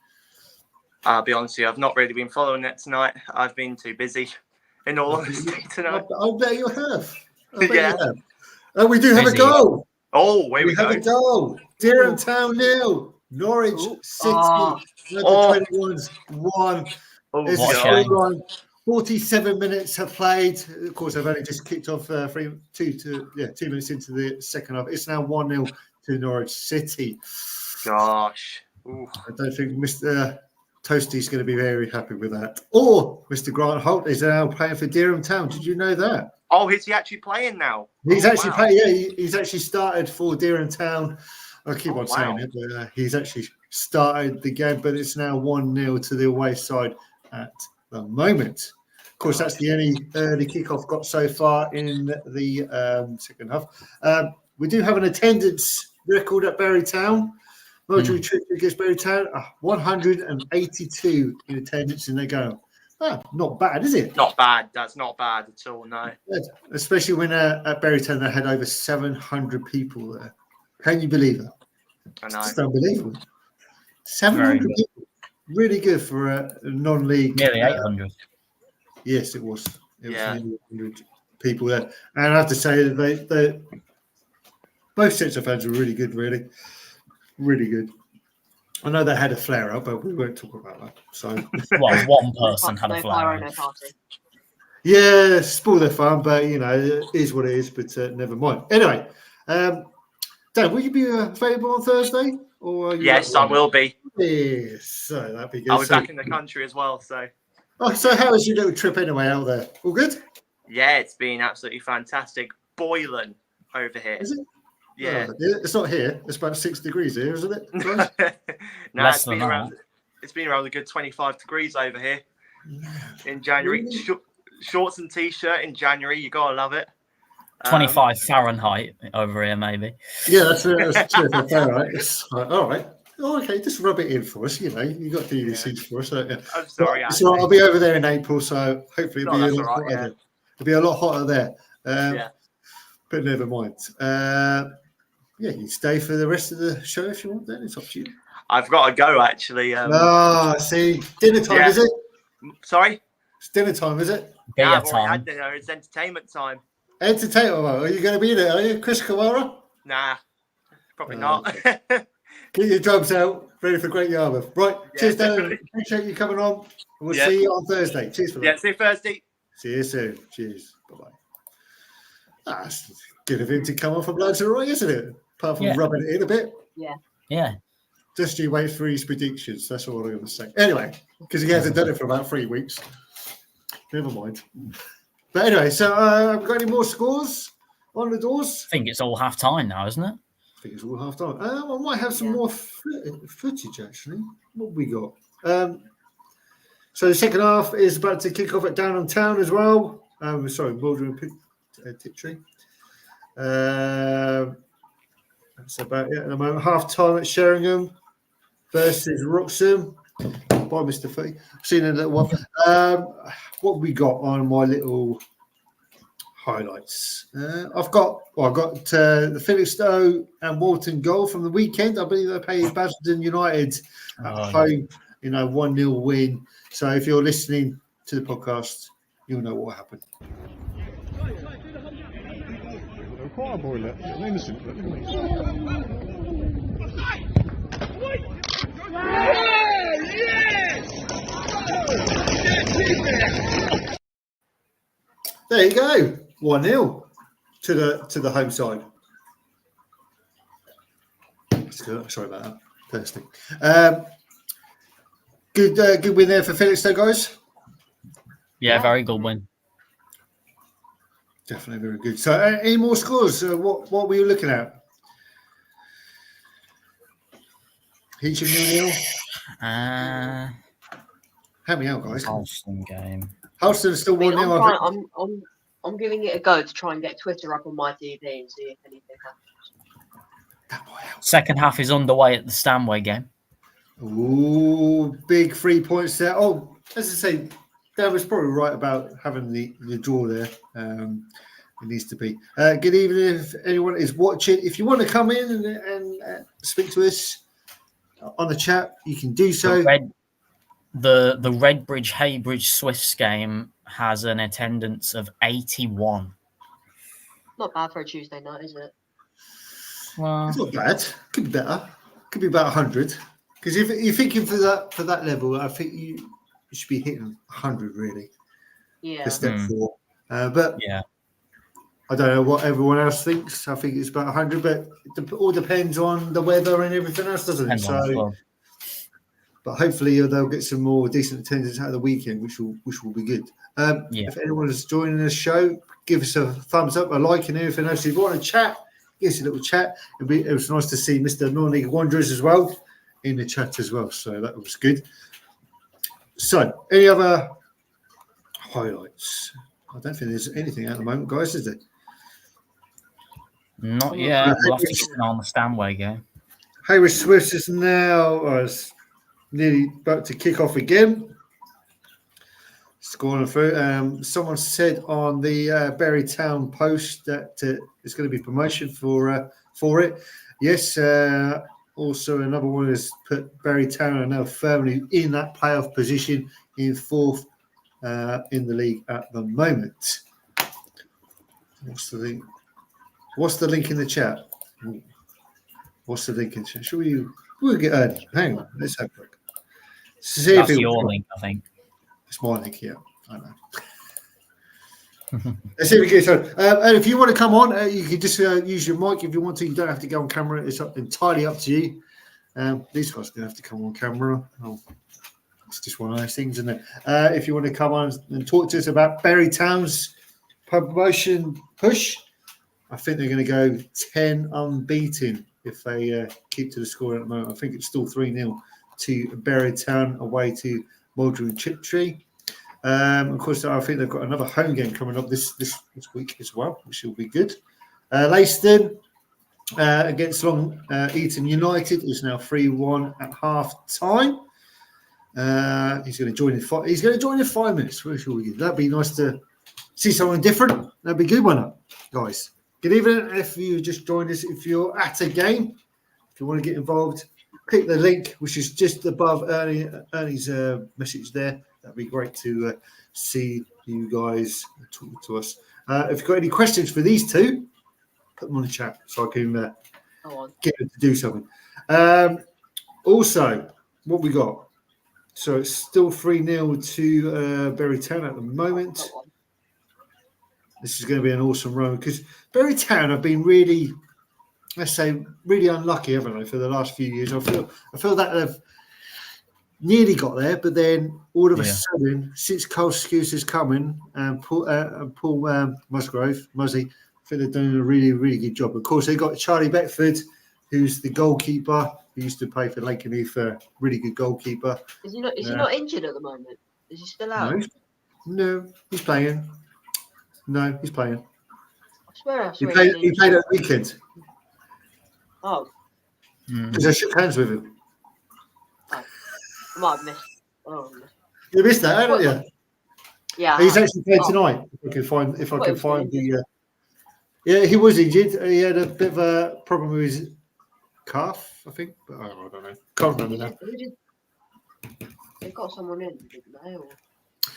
I'll be honest with you, I've not really been following it tonight. I've been too busy, in all honesty, tonight. I bet you have. Yeah. We do have a Busy. goal. Oh, here we have go. a goal. Durham Town 0. Norwich City. Oh. Number 21's 1. Oh, It's what a a shame. scoreline. 47 minutes have played. Of course, I've only just kicked off 2 minutes into the second half. It's now 1-0 to Norwich City. Gosh. Ooh. I don't think Mr. Toasty's going to be very happy with that. Or Mr. Grant Holt is now playing for Durham Town. Did you know that? Oh, is he actually playing now? He's Oh, actually wow. playing. Yeah, he's actually started for Durham Town. I keep on saying wow. it, but he's actually started the game. But it's now 1-0 to the away side at the moment. Of course, that's the only early kickoff got so far in the second half. We do have an attendance record at Barry Town. Military trip against Barry Town, 182 in attendance, and they go, not bad, is it? Not bad. That's not bad at all, no. Especially when at Barry Town they had over 700 people there. Can you believe it? I know. It's unbelievable. 700 Very good. people. Really good for a non-league. Nearly 800. Yes, it was. It Yeah. was nearly 100 people there. And I have to say that they both sets of fans were really good, really. Really good. I know they had a flare up, but we won't talk about that. So Well, one person had a No flare. pyro, no party. yeah, spoil their fun, but you know, it is what it is, but never mind. Anyway, Dan, will you be available on Thursday? Or are you Yes, I will be. Yes, so that'd be good. I'll be So, back in the country as well, so so how was your little trip anyway out there? All good? yeah, it's been absolutely fantastic. Boiling over here. Is it? Yeah. Oh, it's not here. It's about 6 degrees here, isn't it? guys? No, Less it's than been that. around. It's been around a good 25 degrees over here in January. Really? Shorts and t-shirt in January. You gotta love it. 25 Fahrenheit over here, maybe. Yeah, that's true. All right. All right. Oh, okay, just rub it in for us. You know, you got to do these things for us. Don't you? I'm sorry. So I'll be over there in April, so hopefully it'll be No, a that's lot all right, hotter. yeah. There. It'll be a lot hotter there. Yeah. But never mind. Yeah, you stay for the rest of the show if you want. Then it's up to you. I've got to go actually. See, dinner time Yeah. is it? Sorry. It's dinner time, is it? Yeah, Beer I've already time. had dinner. It's entertainment time. Entertainment. Are you going to be there? Are you, Chris Kawara? Nah, probably Oh, not. Get your drums out, ready for Great Yarmouth. Right, Yeah, cheers, Dan. definitely. Appreciate you coming on. We'll Yeah. see you on Thursday. Cheers for that. Yeah, see you Thursday. See you soon. Cheers. Bye-bye. That's good of him to come on for Bloods Are Right, isn't it? Apart from Yeah. rubbing it in a bit. Yeah. Just you wait for his predictions. That's all I'm going to say. Anyway, because he hasn't done it for about 3 weeks. Never mind. But anyway, so have we got any more scores on the doors? I think it's all half time now, isn't it? I think it's all half time. I might have some Yeah. more footage, actually. What have we got? So the second half is about to kick off at Downham Town as well. Sorry, Maldron and Tiptree. That's about it at the moment. Half time at Sheringham versus Wroxham. By Mr. Footy. I've seen a little one. What have we got on my little highlights? I've got the Felixstowe and Walton goal from the weekend. I believe they played Basildon United at Oh, home. 1-0 win. So if you're listening to the podcast, you'll know what happened. Choir boiler, an innocent. There you go. 1-0 to the home side. Sorry about that. Thirsty. Good win there for Felixstowe, guys. Yeah, very good win. Definitely very good. So, any more scores? What were you looking at? Hitchin 0-0. Help me out, guys. Halston game. Halston is still I mean, 1-0. I'm giving it a go to try and get Twitter up on my TV and see if anything happens. Second half is underway at the Stanway game. Ooh, big 3 points there. Oh, as I say, Dad was probably right about having the draw there. It needs to be. Good evening, if anyone is watching. If you want to come in and speak to us on the chat, you can do so. The Redbridge Haybridge Swifts game has an attendance of 81. Not bad for a Tuesday night, is it? Well, It's not bad. Could be better. Could be about 100. Because if you're thinking for that level, I think you should be hitting 100 really Yeah. for step 4. But yeah. I don't know what everyone else thinks. I think it's about 100, but it all depends on the weather and everything else, doesn't it? Depends on the club. But hopefully they'll get some more decent attendance out of the weekend, which will be good. Yeah. If anyone is joining the show, give us a thumbs up, a like, and everything else. If you want to chat, give us a little chat. It was nice to see Mr. Non-League Wanderers as well in the chat as well. So that was good. So, any other highlights? I don't think there's anything at the moment, guys, is there? Not yet. We'll have to keep an eye on the Stanway game. Hayward Swifts is now nearly about to kick off again. Scoring through. Someone said on the Berry Town post that there's going to be promotion for it. Yes. Also, another one has put Berry Town are now firmly in that playoff position in 4th in the league at the moment. What's the link? What's the link in the chat? What's the link in the chat? We'll get Ernie. Hang on. Let's have a look. See That's if your link, I think. It's my link here. I know. Let's see if we get started. And if you want to come on, you can just use your mic if you want to. You don't have to go on camera. It's entirely up to you. These guys don't have to come on camera. Oh, it's just one of those things, isn't it? If you want to come on and talk to us about Berry Town's promotion push, I think they're going to go 10 unbeaten if they keep to the score at the moment. I think it's still 3-0 to Berry Town away to Maldron Chiptree. Of course, I think they've got another home game coming up this week as well, which will be good. Leiston against Long Eaton United is now 3-1 at half time. He's going to join in 5. He's going to join in 5 minutes. That'd be nice to see someone different. That'd be a good one, guys. Good evening. If you just joined us, if you're at a game, if you want to get involved, click the link, which is just above Ernie's message there. That'd be great to see you guys talk to us. If you've got any questions for these two, put them on the chat so I can get them to do something. Also, what we got? So it's still 3-0 to Berry Town at the moment. This is going to be an awesome run because Berry Town have been really, let's say, really unlucky, haven't they, for the last few years? I feel that they've nearly got there, but then all of a sudden, since Cole Skuse has come in and Paul Muzzy, I think they're doing a really, really good job. Of course, they've got Charlie Beckford, who's the goalkeeper. He used to play for Lakenheath, a really good goalkeeper. Is he not injured at the moment? Is he still out? No, he's playing. No, he's playing. I swear He played at the weekend. Oh. Because I shook hands with him. I might have missed. Oh, You missed that, haven't you? yeah. He's actually played tonight. If I can find the. Yeah, he was injured. He had a bit of a problem with his calf, I think. But I don't know. Can't remember now. They got someone in, didn't they? Or...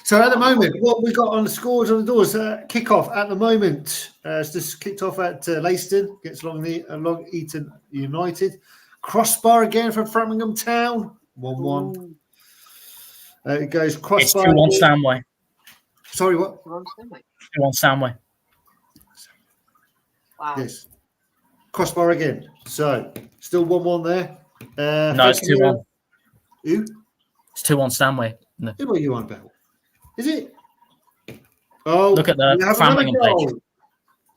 So at the moment, what we got on the scores on the doors, kick-off at the moment. It's just kicked off at Leiston, gets Long Eaton United. Crossbar again from Framingham Town, 1-1. It goes Crossbar. It's 2-1 Stanway. Sorry, what? 2-1 Stanway. Wow. Yes. Crossbar again. So still 1-1 there. No, it's thank you. 2-1. Who? It's 2-1 Stanway. No. Who are you on about? Is it? Oh, Look at the we have another Framlingham page. goal.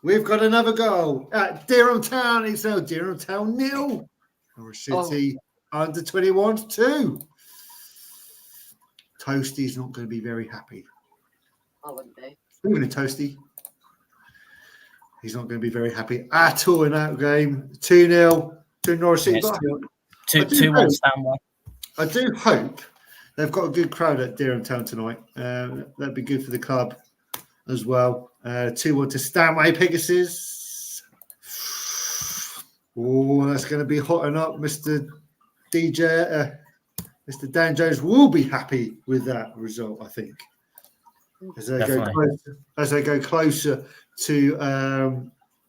We've got another goal at Derham Town. It's now Derham Town 0. Norwich City under 21s 2. Toasty's not going to be very happy. I wouldn't be. Even a Toasty. He's not going to be very happy at all in that game. 2-0 to Norwich City. Yes, But 2-1 Stanway. I do hope they've got a good crowd at Derham Town tonight. That'd be good for the club as well. 2-1 to Stanway Pegasus. Oh, that's going to be hotting up. Mr. Mr. Dan Jones will be happy with that result, I think. As they go closer to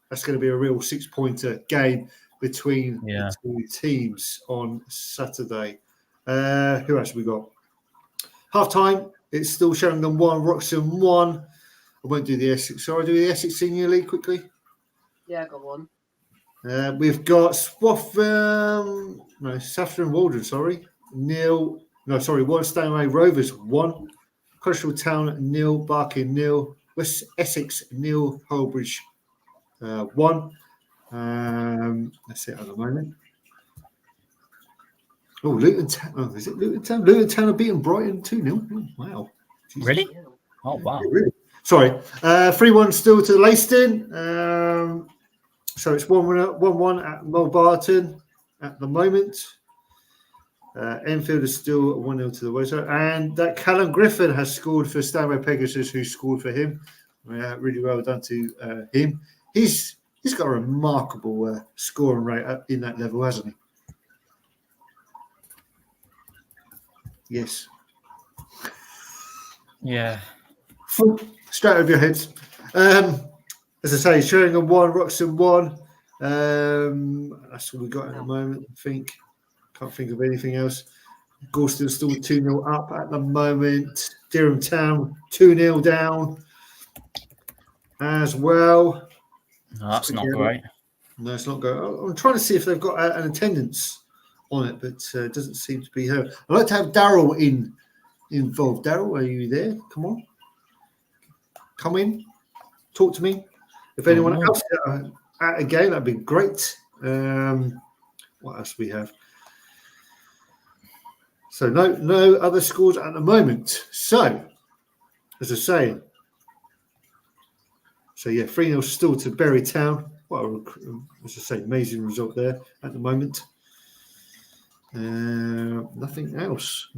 that's going to be a real 6-pointer game between the two teams on Saturday. Who else have we got? Half time, it's still Sheringham 1, Wroxham 1. I won't do the Essex. Shall I do the Essex Senior League quickly? Yeah, go on. We've got Saffron Walden, 1 Stanway Rovers 1, Crystal Town 0, Barking 0, West Essex 0, Holbridge 1. That's it at the moment. Oh, Luton Town. Oh, is it Luton Town? Luton Town have beaten Brighton 2-0. Oh, wow. Jesus. Really? Oh, wow. Really? Sorry. 3-1 still to Leiston. So it's 1-1 at Mulbarton at the moment. Enfield is still 1-0 to the West. And that Callum Griffin has scored for Stanway Pegasus, who scored for him. Really well done to him. He's got a remarkable scoring rate in that level, hasn't he? Yes. Yeah. Straight over your heads. As I say, Sheringham 1, Wroxham 1. That's all we got at the moment, I think. Can't think of anything else. Gorston still 2-0 up at the moment. Derham Town 2-0 down as well. No, that's not great. No, it's not great. I'm trying to see if they've got an attendance on it, but it doesn't seem to be her. I'd like to have Daryl involved. Daryl, are you there? Come on. Come in. Talk to me. If anyone else at a game, that'd be great. What else do we have? So no other scores at the moment. So, as I say, 3-0 still to Bury Town. As I say, amazing result there at the moment. Nothing else.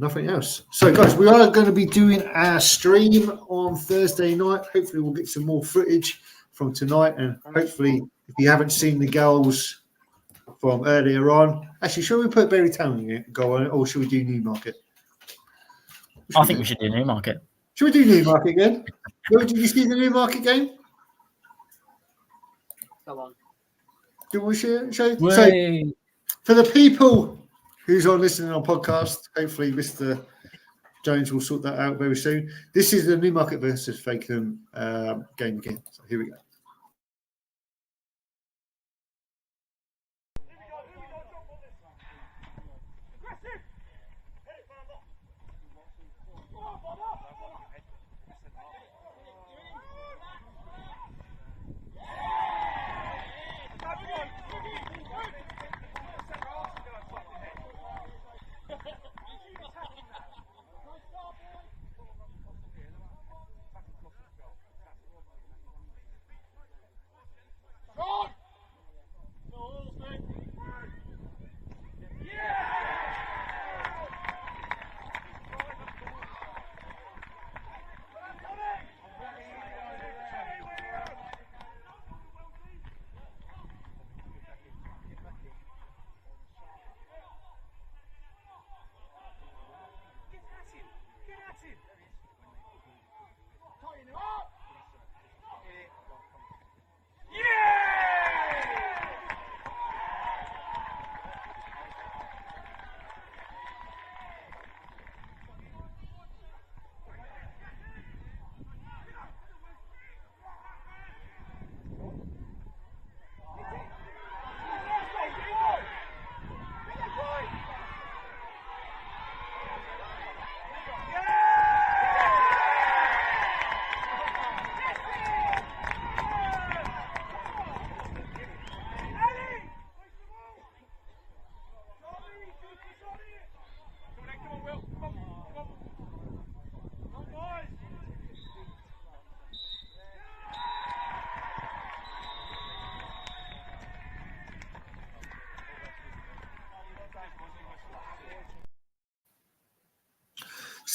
So, guys, we are going to be doing our stream on Thursday night. Hopefully, we'll get some more footage from tonight, and hopefully, if you haven't seen the goals from earlier on, actually, shall we put Bury Town go on it, or should we do Newmarket? I think we should do Newmarket. Should we do Newmarket again? Did you see the Newmarket game? Go on. Do we show? So, Way. for the people who's on listening on podcast, hopefully Mr. Jones will sort that out very soon. This is the Newmarket versus Fakenham game again. So here we go.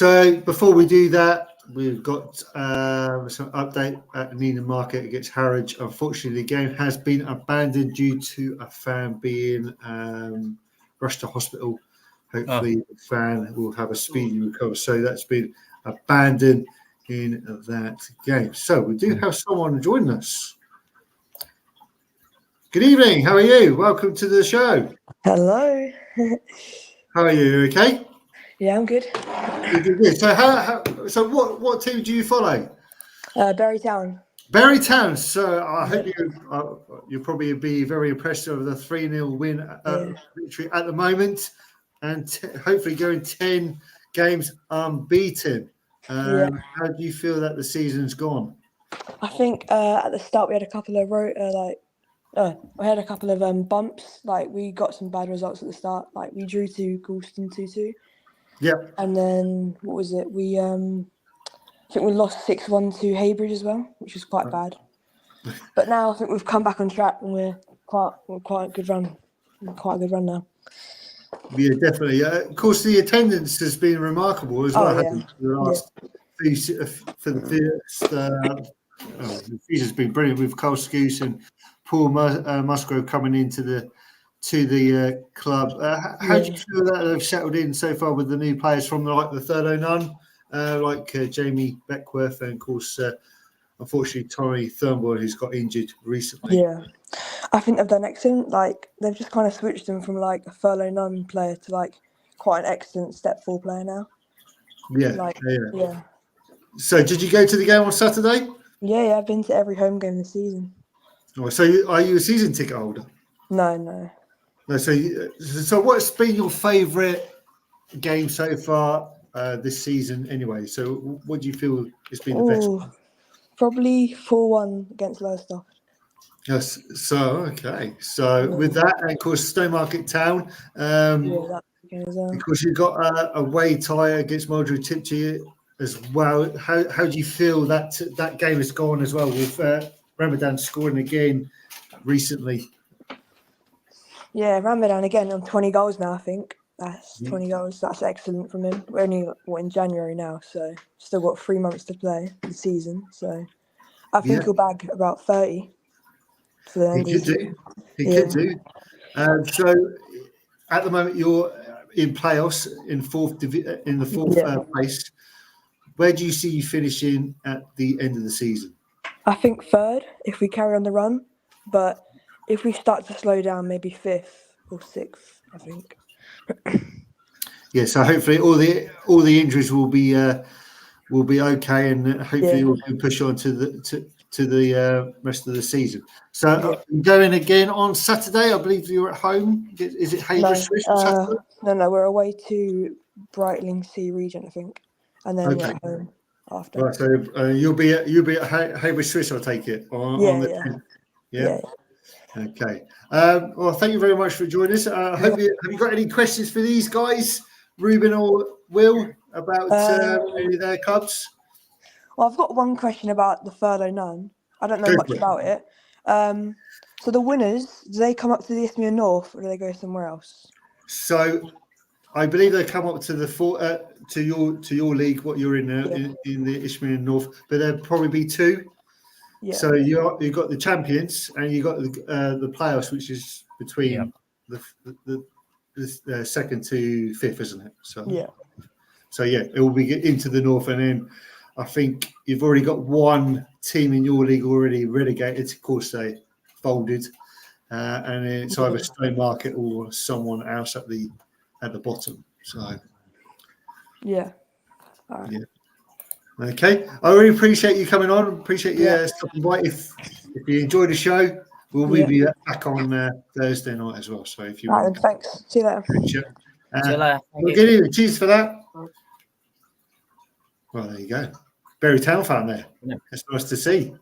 So before we do that, we've got some update at Neenan Market against Harwich. Unfortunately, the game has been abandoned due to a fan being rushed to hospital. Hopefully, the fan will have a speedy recovery. So that's been abandoned in that game. So we do have someone joining us. Good evening. How are you? Welcome to the show. Hello. How are you? Okay. Yeah, I'm good. Good. So what team do you follow? Berry Town. Berry Town. So I hope you'll probably be very impressed with the 3-0 win victory at the moment, and hopefully going 10 games unbeaten. How do you feel that the season's gone? I think at the start we had a couple of bumps. Like we got some bad results at the start. Like we drew to Galston 2-2. Yep. And then what was it? We I think we lost 6-1 to Haybridge as well, which was quite bad. But now I think we've come back on track and we're quite a good run. Quite a good run now. Yeah, definitely. Of course, the attendance has been remarkable as well. Yeah. The season's been brilliant with Carl Scouse and Paul Musgrove coming into the club. How do you feel that they've settled in so far with the new players from the Third O None, like Jamie Beckworth and of course, unfortunately, Tommy Thurnboy, who's got injured recently. Yeah, I think they've done excellent. Like they've just kind of switched them from like a Third O None player to like quite an excellent step 4 player now. Yeah. Yeah. So, did you go to the game on Saturday? Yeah, I've been to every home game this season. Oh, so, are you a season ticket holder? No. No. So what's been your favourite game so far this season? Anyway, so what do you feel has been the best one? Probably 4-1 against Lowestoft. Yes. So okay. So with that, and of course, Stowmarket Town. That game as well. Of course, you've got a away tie against Marlborough Tiptree as well. How do you feel that game has gone as well with Ramadan scoring again recently? Yeah, Ramadan again on 20 goals now, I think. That's 20 goals. That's excellent from him. We're only in January now, so still got 3 months to play the season. So I think he'll bag about 30 for the end of the season. He could do. So at the moment, you're in playoffs in the fourth place. Where do you see you finishing at the end of the season? I think 3rd if we carry on the run, but if we start to slow down, maybe 5th or 6th, I think. Yeah, so hopefully all the injuries will be okay, and hopefully we'll push on to the rest of the season. So going again on Saturday, I believe you're at home. Is it Haybridge Swiss on Saturday? No, we're away to Brightling Sea Region, I think, and then we're at home after. Right, so you'll be at Haybridge Swiss, I'll take it. On the 10th. Yeah. Okay. Well, thank you very much for joining us. Have you got any questions for these guys, Ruben or Will, about any of their clubs? Well, I've got one question about the Third O None. I don't know much about it. So the winners, do they come up to the Isthmian North, or do they go somewhere else? So, I believe they come up to the to your league, what you're in now in the Isthmian North, but there'll probably be 2. Yeah. So you've got the champions and you've got the playoffs, which is between the 2nd to 5th, isn't it? So it will be into the north, and then I think you've already got one team in your league already relegated. Of course, they folded, and it's either Stowmarket or someone else at the bottom. So All right. Yeah. Okay, I really appreciate you coming on. Appreciate you stopping by. If you enjoyed the show, we'll be back on Thursday night as well. So if you want, thanks. See you later. See you later. Well, good evening. Cheers for that. Well, there you go. Berry Town fan there. Yeah. That's nice to see.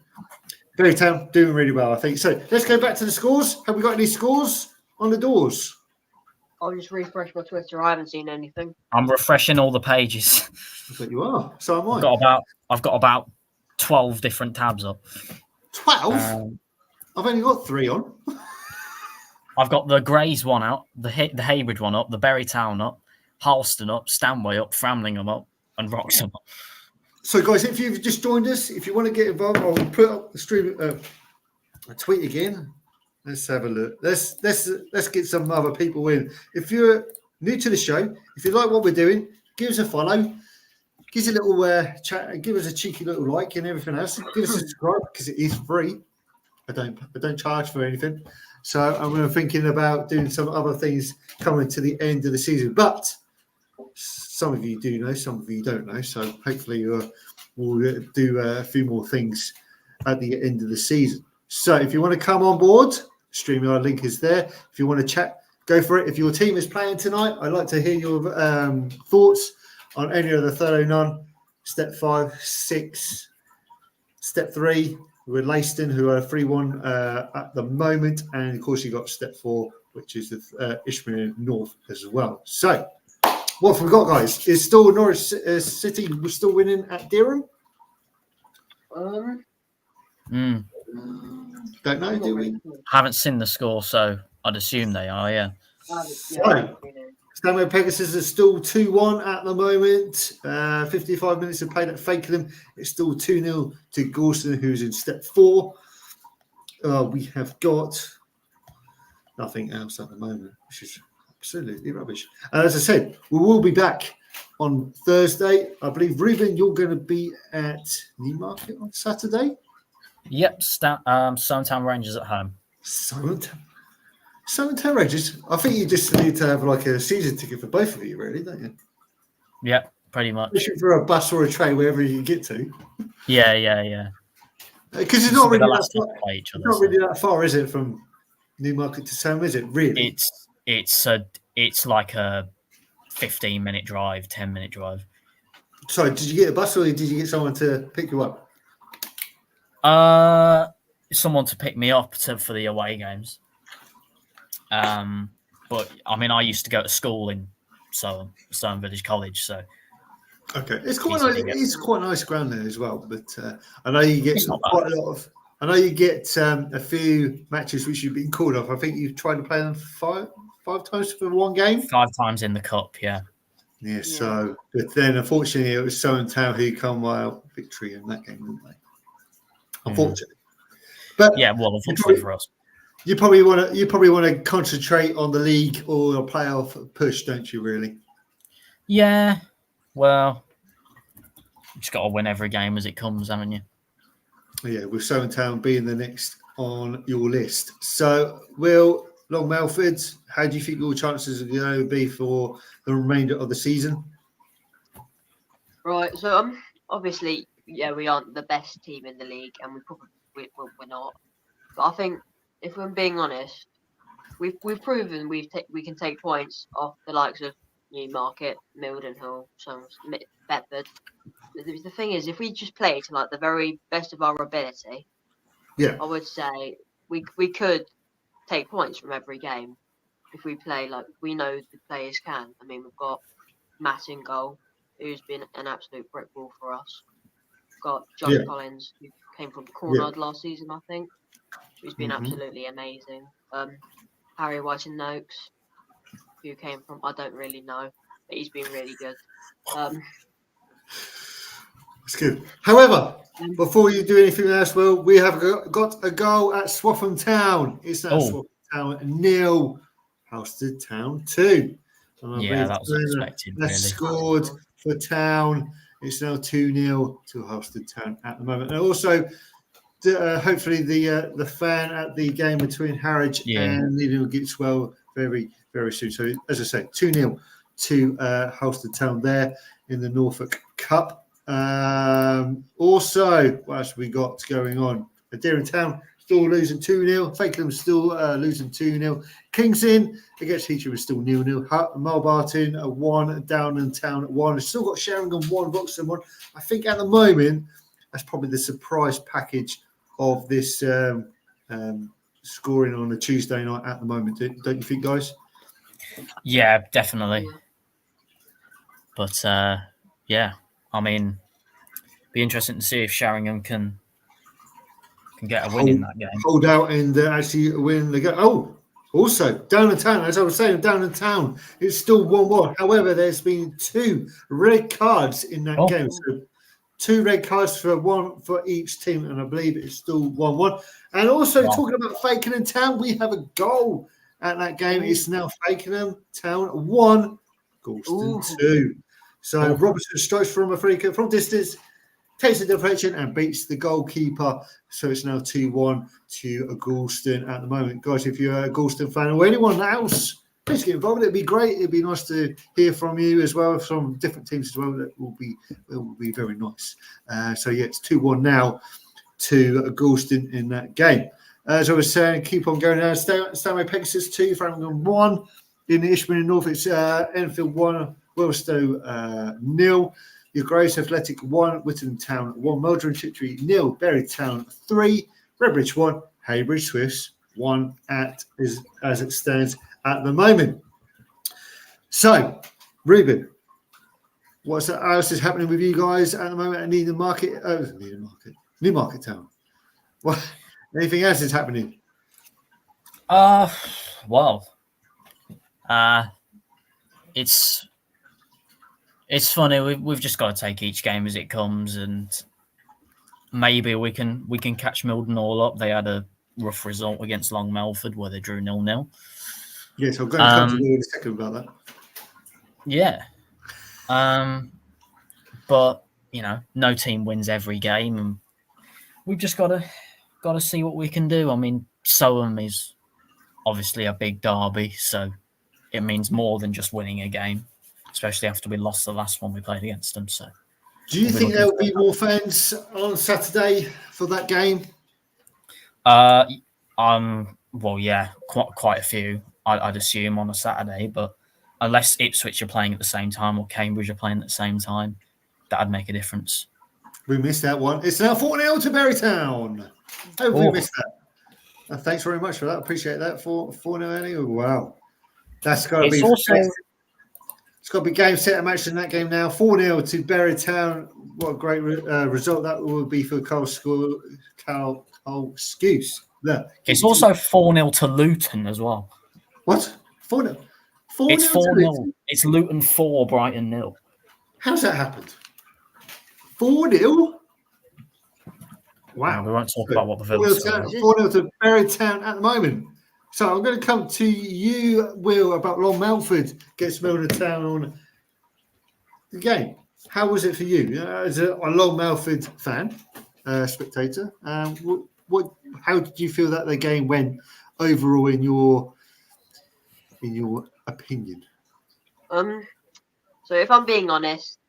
Berry Town doing really well, I think. So let's go back to the scores. Have we got any scores on the doors? I'll just refresh my Twitter. I haven't seen anything. I'm refreshing all the pages. I bet you are. So am I. I've got about 12 different tabs up. 12? I've only got 3 on. I've got the Grays one out, the Haybridge one up, the Berry Town up, Harleston up, Stanway up, Framlingham up, and rock someone. So, guys, if you've just joined us, if you want to get involved, I'll put up the stream a tweet again. Let's have a look. Let's get some other people in. If you're new to the show, if you like what we're doing, give us a follow. Give us a little chat and give us a cheeky little like and everything else. Give us a subscribe because it is free. I don't charge for anything. So I'm thinking about doing some other things coming to the end of the season. But some of you do know, some of you don't know. So hopefully we'll do a few more things at the end of the season. So if you want to come on board, StreamYard link is there. If you want to chat, go for it. If your team is playing tonight, I'd like to hear your thoughts on any of the 309, Step 5, 6, Step 3 with Leiston, who are 3-1 at the moment. And, of course, you've got Step 4, which is the Ishmael North as well. So what have we got, guys? Is still Norwich City still winning at Durham? Don't know, do we? Haven't seen the score, so I'd assume they are, yeah. So, Stanway Pegasus is still 2-1 at the moment. 55 minutes of played at Fakenham. It's still 2-0 to Gorston, who's in Step 4. We have got nothing else at the moment, which is absolutely rubbish. And as I said, we will be back on Thursday. I believe, Ruben, you're going to be at Newmarket on Saturday. Yep, Soundtown Rangers at home. Soundtown Rangers. I think you just need to have like a season ticket for both of you, really, don't you? Yep, pretty much. Especially for a bus or a train, wherever you get to. Yeah. Because it's not really that far, is it, from Newmarket to Sam? Is it really? It's like a 15-minute drive, 10-minute drive. Sorry, did you get a bus or did you get someone to pick you up? Someone to pick me up for the away games. But I mean, I used to go to school in Stone Village College, so okay, it's quite nice. It's quite a nice ground there as well. But I know you get quite a lot of. I know you get a few matches which you've been called off. I think you've tried to play them five times for one game. 5 times in the cup, yeah. Yeah. So, but then unfortunately, it was Soundtown who come out victory in that game, didn't they? Unfortunately, but yeah, well, unfortunately for us, you probably want to concentrate on the league or a playoff push, don't you? Really? Yeah. Well, you just got to win every game as it comes, haven't you? Yeah, with Soundtown being the next on your list. So, Will Long Melford, how do you think your chances are going to be for the remainder of the season? Right. So, obviously, yeah, we aren't the best team in the league, and we're not. But I think, if we're being honest, we've proven we can take points off the likes of Newmarket, Mildenhall, Bedford. The thing is, if we just play to like the very best of our ability, yeah, I would say we could take points from every game if we play like we know the players can. I mean, we've got Matt in goal, who's been an absolute brick wall for us. Got John Collins, who came from Cornard last season, I think, who's been absolutely amazing. Harry White and Noakes, who came from, I don't really know, but he's been really good. That's good. However, before you do anything else, Will, we have got a goal at Swaffham Town. It's now Swaffham Town 0, Halstead Town 2. Yeah, that was expected. That's scored for Town. It's now 2-0 to Halstead Town at the moment. And also, hopefully, the fan at the game between Harwich and Needham gets well very, very soon. So, as I say, 2-0 to Halstead Town there in the Norfolk Cup. Also, what else have we got going on? Deering Town still losing 2-0. Fakenham still losing 2-0. Kingston against Heathrow is still 0-0. Mulbarton 1, Downham Town 1. Still got Sheringham 1, Roxton 1. I think at the moment that's probably the surprise package of this scoring on a Tuesday night at the moment. Don't you think, guys? Yeah, definitely. But yeah, I mean, be interesting to see if Sheringham can get a win in that game. Hold out and actually win the game. Oh, Also, down in town, as I was saying, down in town, it's still 1-1. However, there's been 2 red cards in that game. So 2 red cards for one for each team, and I believe it's still 1-1. And also talking about Fakenham Town, we have a goal at that game. It's now Fakenham Town 1, Galston 2. So Robertson strikes from a free kick from distance, takes the deflection and beats the goalkeeper. So it's now 2-1 to Galston at the moment. Guys, if you're a Galston fan or anyone else, please get involved. It'd be great. It'd be nice to hear from you as well, from different teams as well. That will be very nice. So yeah, it's 2-1 now to Galston in that game. As I was saying, keep on going down. Stanway Pegasus 2, Framingham 1. In the Ishmael North, it's Enfield 1, Wilstow 0. Your Grace Athletic 1, Whitton Town 1, Mildred Chittery 0, Berry Town 3, Redbridge 1, Haybridge Swifts 1 as it stands at the moment. So, Ruben, what else is happening with you guys at the moment at Newmarket Town? What? Anything else is happening? It's funny. We've just got to take each game as it comes, and maybe we can catch Milden all up. They had a rough result against Long Melford where they drew 0-0. Yes, I'm going to come to you in a second about that. Yeah, but no team wins every game, and we've just got to see what we can do. I mean, Soham is obviously a big derby, so it means more than just winning a game, especially after we lost the last one we played against them. So, do you think there will be more fans on Saturday for that game? Well, yeah, quite a few. I'd assume on a Saturday, but unless Ipswich are playing at the same time or Cambridge are playing at the same time, that'd make a difference. We missed that one. It's now 4-0 to Berrytown. Hopefully we missed that. Thanks very much for that. Appreciate that. 4-0 anyway. Wow. That's got to be also. It's got to be game, set, and match in that game now. 4-0 to Berrytown. What a great result that will be for Carl Skuse. It's also 4-0 to Luton as well. What? 4-0? It's 4-0. It's Luton 4, Brighton 0. How's that happened? 4-0? Wow. No, we won't talk about what the Villa 4-0 to Berrytown at the moment. So I'm going to come to you, Will, about Long Melford against Milner Town on the game. How was it for you as a Long Melford fan, spectator? How did you feel that the game went overall in your opinion? So if I'm being honest,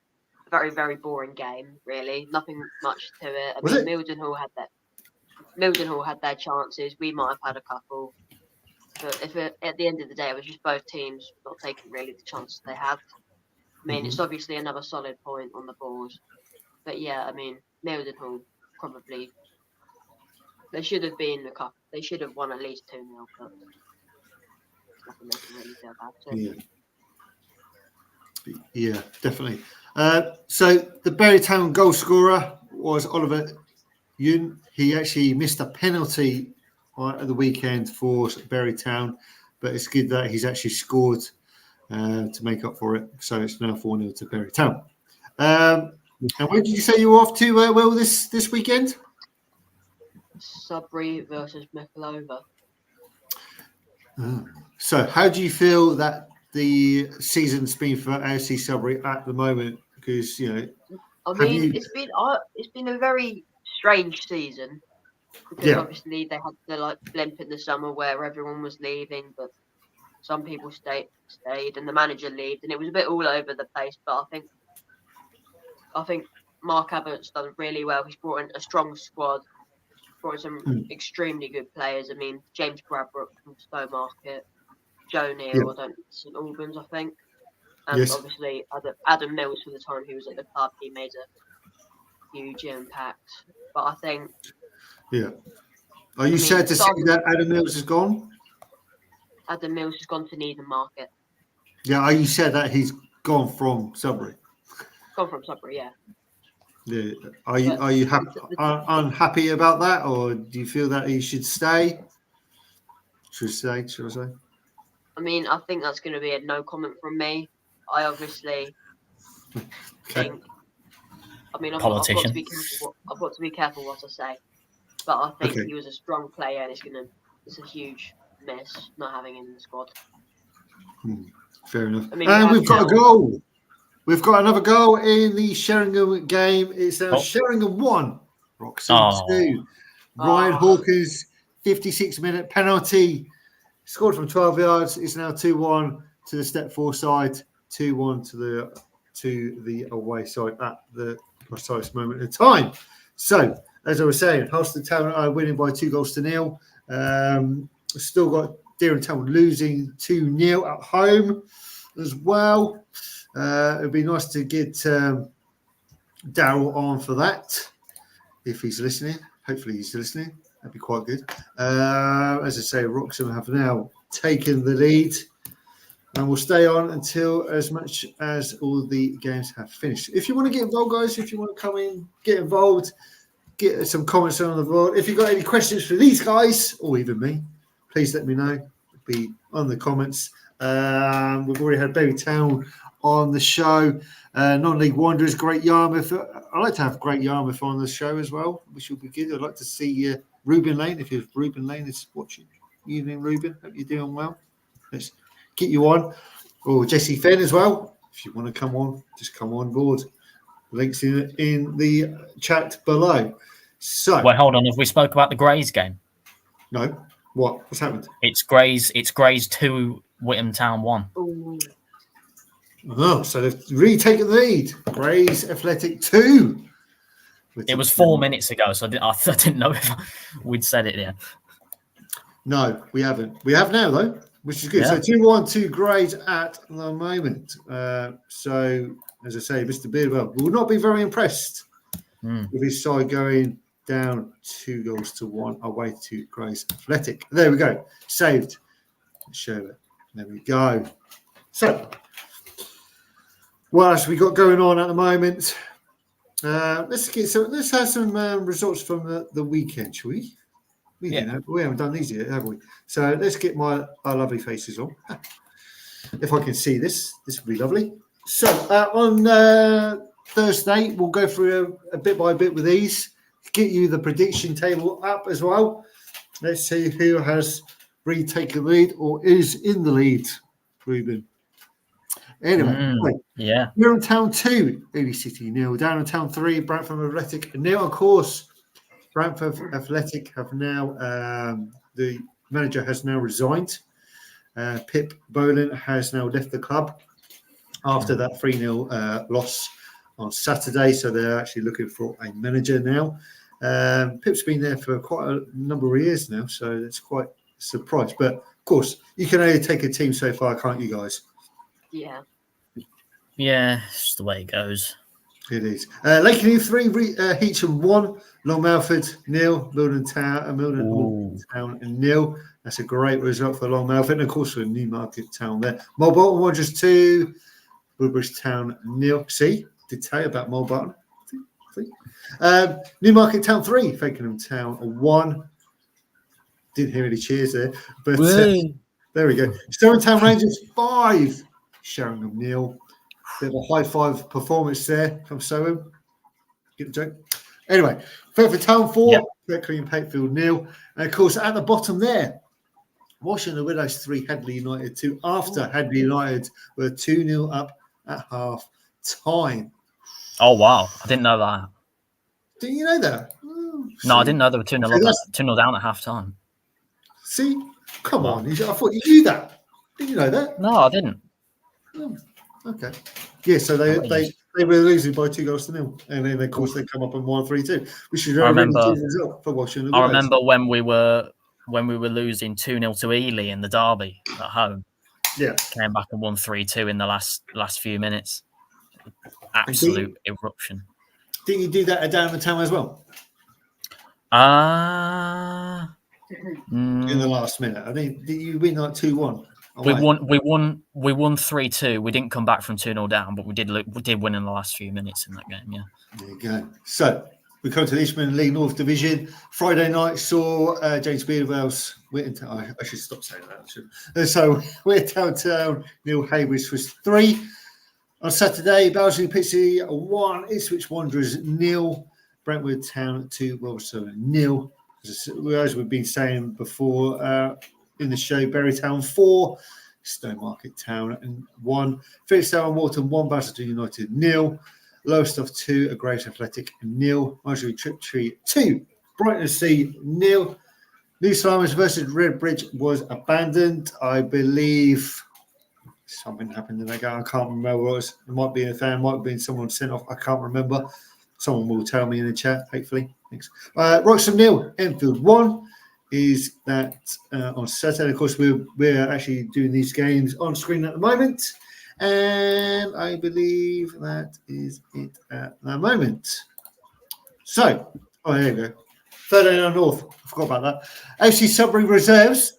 very, very boring game, really. Nothing much to it. I mean, Mildenhall had their chances. We might have had a couple. But at the end of the day, it was just both teams not taking really the chances they had. I mean, it's obviously another solid point on the board. But yeah, I mean, Mildenhall probably they should have been a couple. They should have won at least 2-0. But nothing they can really do about it. Yeah, definitely. So the Berrytown goal scorer was Oliver Yun. He actually missed a penalty at the weekend for Berrytown, but it's good that he's actually scored to make up for it. So it's now 4-0 to Berrytown. And where did you say you were off to, Will, this weekend? Sudbury versus Mickleover. So how do you feel that the season's been for AFC Sudbury at the moment? Because I mean, it's been a very strange season. Because obviously they had the blimp in the summer where everyone was leaving, but some people stayed, and the manager left, and it was a bit all over the place. But I think Mark Abbott's done really well. He's brought in a strong squad, brought in some extremely good players. I mean, James Bradbrook from Stowmarket, Joe Neal, St Albans, I think, and obviously Adam Mills for the time he was at the club. He made a huge impact. But I think. Yeah. Are you sad to see that Adam Mills is gone? Adam Mills has gone to Needham Market. Yeah, are you sad that he's gone from Sudbury? Gone from Sudbury, yeah. Yeah. Are you unhappy about that, or do you feel that he should stay? Should I say? I mean, I think that's going to be a no comment from me. I obviously Okay. think. I mean, I've got to be careful. I've got to be careful what I say, but I think Okay. he was a strong player, and it's a huge miss not having him in the squad. Fair enough. I mean, And we've got a Ramsdale- goal. We've got another goal in the Sheringham game. It's now Oh. Sheringham 1, Wroxham Oh. 2. Ryan Oh. Hawkins, 56-minute penalty. Scored from 12 yards. It's now 2-1 to the Step 4 side, 2-1 to the away side at the precise moment in time. So, as I was saying, Halstead Town are winning by 2-0. Still got Deering Town losing 2-0 at home as well. It'd be nice to get Daryl on for that if he's listening. Hopefully he's listening. That'd be quite good. As I say, Wroxham have now taken the lead and will stay on until as much as all the games have finished. If you want to get involved, guys, if you want to come in, get involved, get some comments on the board. If you've got any questions for these guys or even me, please let me know. It'll be on the comments. We've already had Berry Town on the show. Non-league Wanderers, Great Yarmouth. I'd like to have Great Yarmouth on the show as well, which will be good. I'd like to see Ruben Lane, if Ruben Lane is watching. Evening, Ruben. Hope you're doing well. Let's get you on. Or Jesse Fenn as well. If you want to come on, just come on board. Links in the chat below. So, Well, hold on. Have we spoke about the Grays game? no. What's happened? It's Grays 2, Whittam Town 1. Ooh. Oh, so they've really taken the lead. Grays Athletic 2. It was 4 minutes ago, so I didn't know if we'd said it there. No, we haven't. We have now, though, which is good. Yeah. So 2-1 to Grays at the moment. So, as I say, Mr. Beardwell will not be very impressed with his side going down 2-1 away to Grays Athletic. There we go. Saved. Show it. There we go. So, what else we got going on at the moment? Let's have some results from the weekend, shall we? We haven't done these yet, have we? So let's get our lovely faces on. If I can see this would be lovely. So on Thursday, we'll go through a bit by bit with these. Get you the prediction table up as well. Let's see who has retaken the lead or is in the lead, Ruben. Anyway, Yeah. Durham Town 2, Ely City 0. Down Town 3, Brantford Athletic 0. Of course, Brantford Athletic have now, the manager has now resigned. Pip Boland has now left the club after that 3-0 loss on Saturday. So they're actually looking for a manager now. Pip's been there for quite a number of years now, so it's quite a surprise. But of course, you can only take a team so far, can't you guys? Yeah. Yeah, it's the way it goes. It is. Lakenheath 3, Heacham 1, Long Melford 0, Milton Town 0. That's a great result for Long Melford. And of course, for Newmarket Town there. Mulbolton Wanderers 2, Woodbridge Town 0. See, did tell you about Mulbolton. Newmarket Town 3, Fakenham Town 1. Didn't hear any cheers there, but there we go. Stone Town Rangers 5, Sheringham 0. Bit of a high five performance there from Soham. Get the joke. Anyway, Fairford Town 4, Beckley and Patefield 0. And of course, at the bottom there, Washington the Widows 3, Hadley United 2. After Hadley United were 2-0 up at half time. Oh, wow. I didn't know that. Didn't you know that? Oh, No, I didn't know they were 2-0 See, down at half time. See? Come on. I thought you knew that. Did you know that? No, I didn't. Oh, okay. Yeah, so they were losing by 2-0, and then of course they come up and won 3-2, which is a really good result for Washington. I remember when we were losing 2-0 to Ely in the derby at home. Yeah, came back and won 3-2 in the last few minutes. Absolute eruption. Didn't you do that at Down the Town as well? In the last minute, I think did you win like 2-1? We won 3-2. We didn't come back from 2-0 down, but we did win in the last few minutes in that game. Yeah. There you go. So We come to the Eastman League North Division. Friday night saw James Beardwell's Witton Town. I should stop saying that. So Witton Town, Neil Haywish was 3. On Saturday, Belgian Pixie 1, Ipswich Wanderers 0, Brentwood Town 2, Wilson 0. As we've been saying before in the show, Bury Town 4, Stowmarket Town 1, Philipstown and Walton 1, Basildon United 0. Lowestoft 2, a Grace Athletic 0, Marjorie Triptree 2, Brighton Sea 0. New Slimers versus Redbridge was abandoned. I believe something happened in that game. I can't remember what it was. It might be a fan, might have been someone sent off. I can't remember. Someone will tell me in the chat, hopefully. Thanks. Wroxham 0, Enfield 1 is that on Saturday. Of course, we're actually doing these games on screen at the moment. And I believe that is it at the moment. So, there you go. Thursday Night North. I forgot about that. FC Sudbury Reserves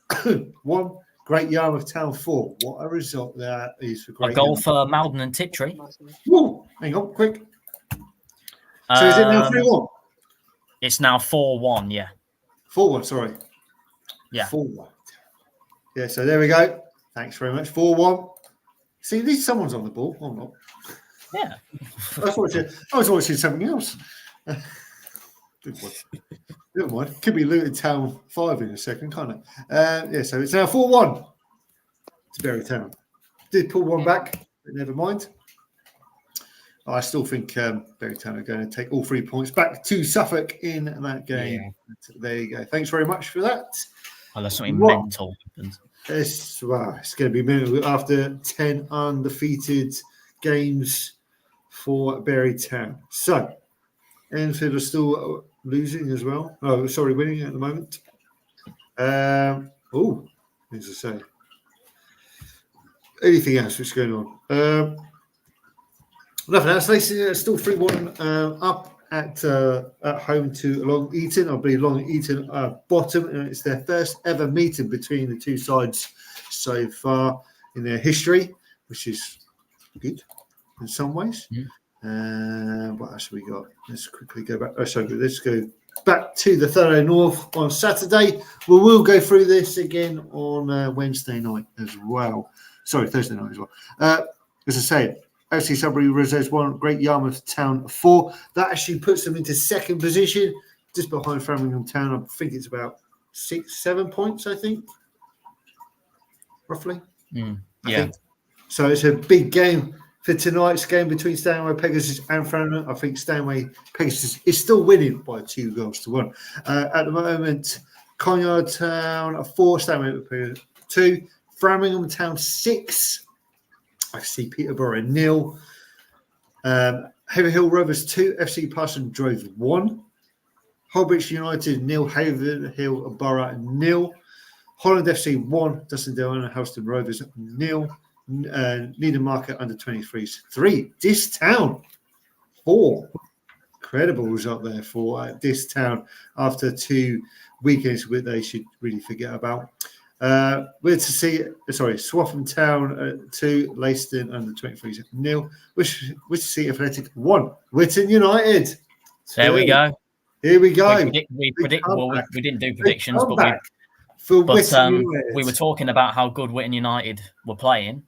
1, Great Yarmouth Town 4. What a result that is for Great A goal Yarmouth. for Malden and Tiptree. Whoa, hang on, quick. So is it now 3-1? It's now 4-1, yeah. 4-1, sorry. Yeah. 4-1. Yeah, so there we go. Thanks very much. 4-1. See, at least someone's on the ball. I'm not. Yeah. I was watching something else. Never mind. Could be Luton Town 5 in a second, can't it? Yeah, so it's now 4-1 to Bury Town. Did pull one back, but never mind. I still think Bury Town are going to take all 3 points back to Suffolk in that game. Yeah. There you go. Thanks very much for that. Oh, there's something mental happened. It's going to be mental after 10 undefeated games for Bury Town. So, Enfield are still losing as well. Oh, sorry, winning at the moment. Things to say. Anything else that's going on? Nothing else. They still 3-1 up at home to Long Eaton. I believe Long Eaton are bottom, and it's their first ever meeting between the two sides so far in their history, which is good in some ways. What else have we got? Let's quickly go back. Let's go back to the Thursday North on Saturday. We will go through this again on Wednesday night as well. Sorry, Thursday night as well. As I say, FC Sudbury Reserves 1, Great Yarmouth Town 4. That actually puts them into second position, just behind Framingham Town. I think it's about 6-7 points, I think, roughly. I think. So it's a big game for tonight's game between Stanway Pegasus and Framingham. I think Stanway Pegasus is still winning by 2-1. At the moment, Conyard Town 4, Stanway Pegasus 2, Framingham Town 6. I see Peterborough 0. Haverhill Rovers 2, FC Parson Drove 1. Holbridge United 0, Haverhill Borough 0. Holland FC 1, Dussindale and Houston Rovers 0. Needham Market under 23s 3. This Town 4. Incredible result there for this Town after 2 weekends which they should really forget about. We're to see, Swaffham Town 2, Leiston under 23s 0. Wish to see Athletic 1, Witton United. There we go. Here we go. We didn't do predictions, but we were talking about how good Witton United were playing,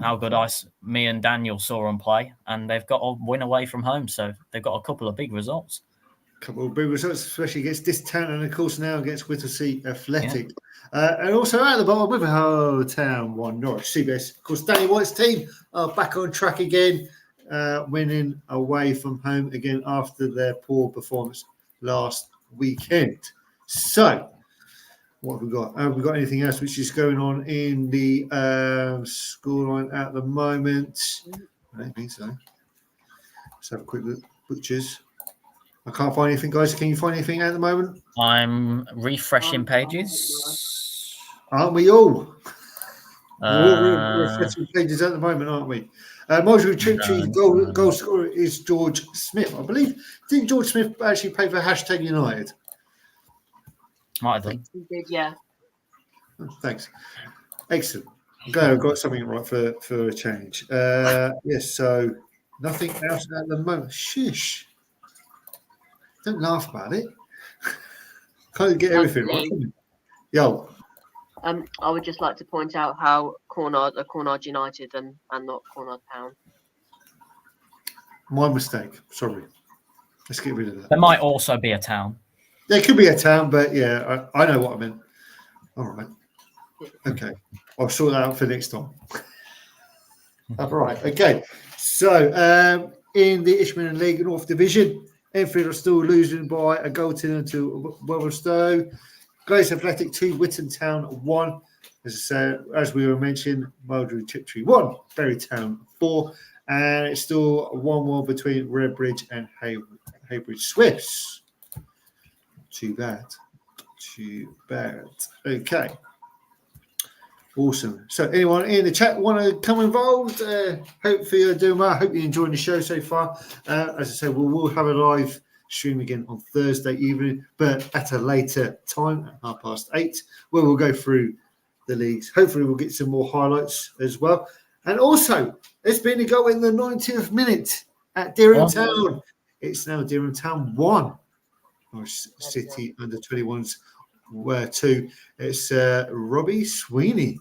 how good me and Daniel saw them play, and they've got a win away from home, so they've got a couple of big results. Couple of big results, especially against this Town, and of course now against Whittlesea Athletic. And also at the bottom, with Town 1, Norwich CBS. Of course, Danny White's team are back on track again, winning away from home again after their poor performance last weekend. So, what have we got? Have we got anything else which is going on in the scoreline at the moment? I don't think so. Let's have a quick look. Butchers. I can't find anything, guys. Can you find anything at the moment? I'm refreshing pages. Aren't we all? We're all refreshing pages at the moment, aren't we? Marjorie Triptree goal scorer is George Smith, I believe. Didn't George Smith actually play for # United? Might have done. He did, yeah. Oh, thanks. Excellent. I'm glad I've got something right for a change. Yes, so nothing else at the moment. Shish. Don't laugh about it. Can't get everything right. Anthony. Yo, I would just like to point out how Cornard are Cornard United and not Cornard Town. my mistake. Sorry. Let's get rid of that. There might also be a town. There could be a town, but yeah, I know what I meant. All right. Okay. I'll sort that out for next time. All right. Okay. So in the Ishmael League North Division, Enfield are still losing by a goal to Weatherstowe. Grace Athletic 2, Whitton Town 1. As we were mentioning, Mildred Tiptree 1, Berry Town 4. And it's still 1-1 between Redbridge and Haybridge Swifts. Too bad. Okay. Awesome. So anyone in the chat want to come involved? Hopefully you're doing well. I hope you're enjoying the show so far. As I said, we will have a live stream again on Thursday evening, but at a later time, at 8:30, where we'll go through the leagues. Hopefully we'll get some more highlights as well. And also, it's been a goal in the 90th minute at Dereham Town. It's now Dereham Town 1. City under 21s were 2. It's Robbie Sweeney,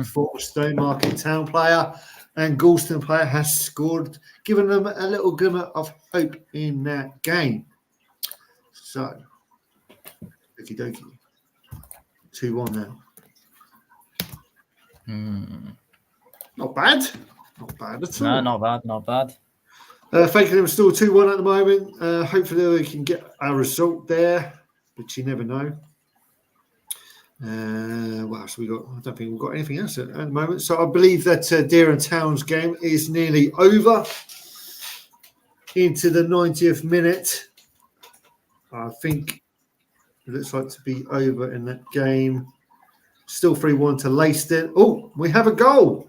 former Stone Town player and Galston player, has scored, giving them a little glimmer of hope in that game. So, okie dokie. 2-1 now. Not bad. Not bad at all. No, not bad, not bad. Fakenham still 2-1 at the moment. Hopefully we can get a result there, but you never know. What else we got? I don't think we've got anything else at the moment. So I believe that Dereham Town's game is nearly over. Into the 90th minute. I think it looks like to be over in that game. Still 3-1 to Leiston. Oh, we have a goal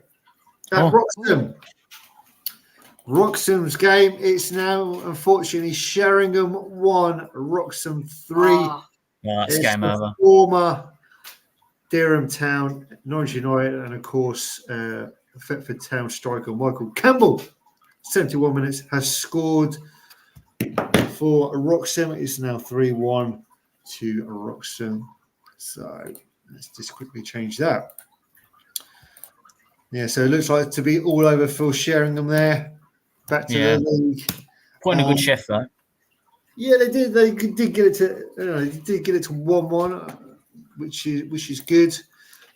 at Wroxham. Wroxham's game. It's now, unfortunately, Sheringham 1, Wroxham 3. Ah, Yeah, that's game over. Former Dereham Town, Norwich United, and of course, Thetford Town striker Michael Campbell, 71 minutes, has scored for Wroxham. It's now 3-1 to Wroxham. So let's just quickly change that. Yeah, so it looks like to be all over for Sheringham there. Back to the league. Quite a good shift, though. Yeah, they did. They did get it to. They did get it to 1-1, which is good.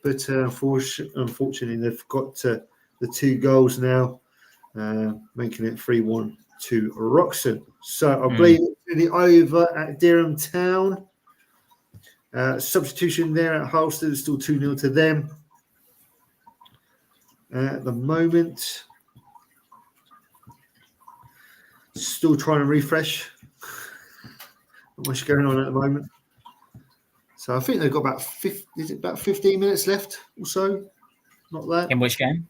But unfortunately, they've got the 2 goals now, making it 3-1 to Wroxham. So I believe it's really over at Dereham Town. Substitution there at Halstead is still 2-0 to them at the moment. Still trying to refresh. Not much going on at the moment. So I think they've got about 15 minutes left or so? Not that. In which game?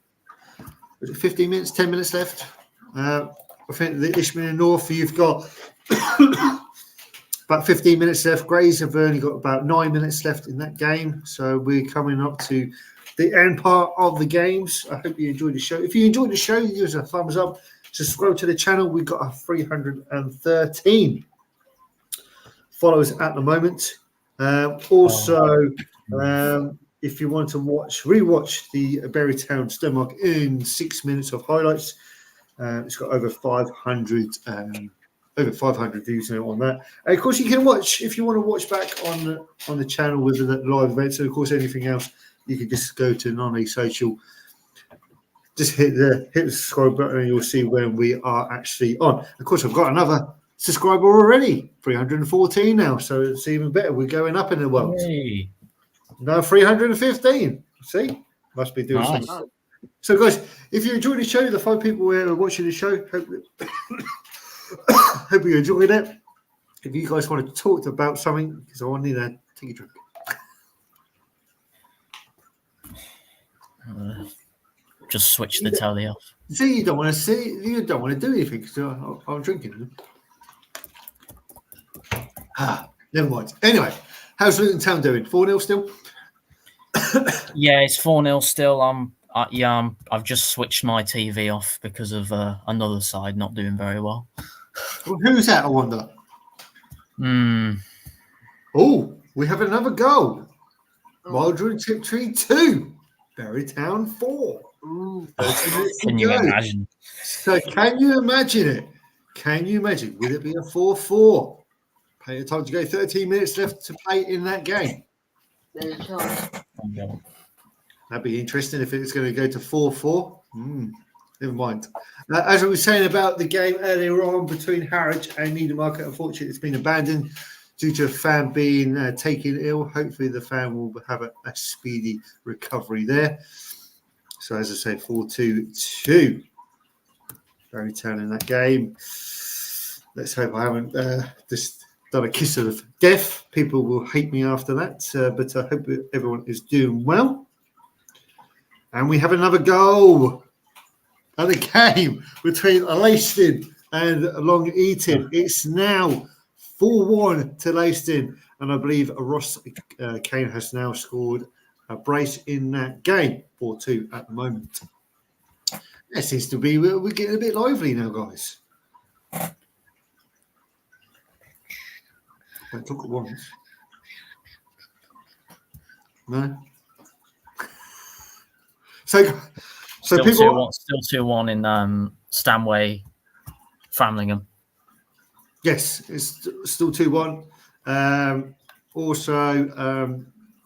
Was it 15 minutes, 10 minutes left? I think the Ishmael North, you've got about 15 minutes left. Grays have only got about 9 minutes left in that game. So we're coming up to the end part of the games. I hope you enjoyed the show. If you enjoyed the show, give us a thumbs up. Subscribe to the channel. We've got a 313 followers at the moment. If you want to rewatch the Berry Town Stonemark in 6 minutes of highlights, it's got over 500 views now on that. And of course, you can watch if you want to watch back on the channel with the live events. And of course, anything else, you can just go to Nonny Social. Just hit the subscribe button and you'll see when we are actually on. Of course, I've got another subscriber already, 314 now. So it's even better. We're going up in the world. Hey. Now 315. See? Must be doing something. So, guys, if you enjoyed the show, the 5 people who are watching the show, hope you enjoyed it. If you guys want to talk about something, because I want to take a drink. Just switch the telly off. See, you don't want to do anything because I'm drinking. Never mind. Anyway, how's Luton Town doing? 4-0 still? Yeah, it's 4-0 still. I've just switched my TV off because of another side not doing very well. Well, who's that, I wonder? Oh, we have another goal. Oh, Wildwood Tiptree 2, Berrytown 4. ooh. 30 minutes to Can you go. imagine? So can you imagine it? Can you imagine? Would it be a 4-4? Plenty of time to go. 13 minutes left to play in that game. There's a chance. That'd be interesting if it's going to go to 4-4. Never mind. As I was saying about the game earlier on between Harwich and Newmarket, unfortunately, it's been abandoned due to a fan being taken ill. Hopefully, the fan will have a speedy recovery there. So, as I say, 4-2. Berrytown in that game. Let's hope I haven't just done a kiss of death. People will hate me after that, but I hope everyone is doing well. And we have another goal at the game between Leiston and Long Eaton. It's now 4-1 to Leiston, and I believe Ross Kane has now scored a brace in that game. 4-2 at the moment. It seems to be we're getting a bit lively now, guys. Don't talk at once. No. So Still people. 2-1 in Stanway, Framlingham. Yes, it's still 2-1. Also,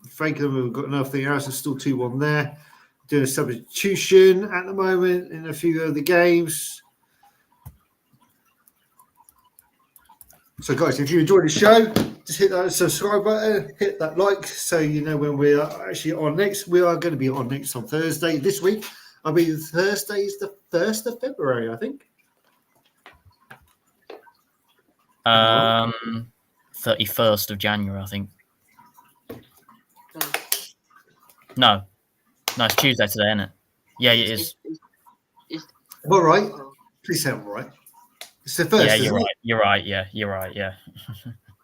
Franklin, we've got nothing else. It's still 2-1 there. Doing a substitution at the moment in a few of the games. So, guys, if you enjoyed the show, just hit that subscribe button, hit that like, so you know when we are actually on next. We are going to be on next on Thursday this week. I mean, Thursday is the 1st of February, I think. 31st of January, I think. No, it's Tuesday today, isn't it? Yeah, it is. Am I right? Please say I'm right. It's the 1st. Yeah, you're right. You're right. Yeah, you're right. Yeah.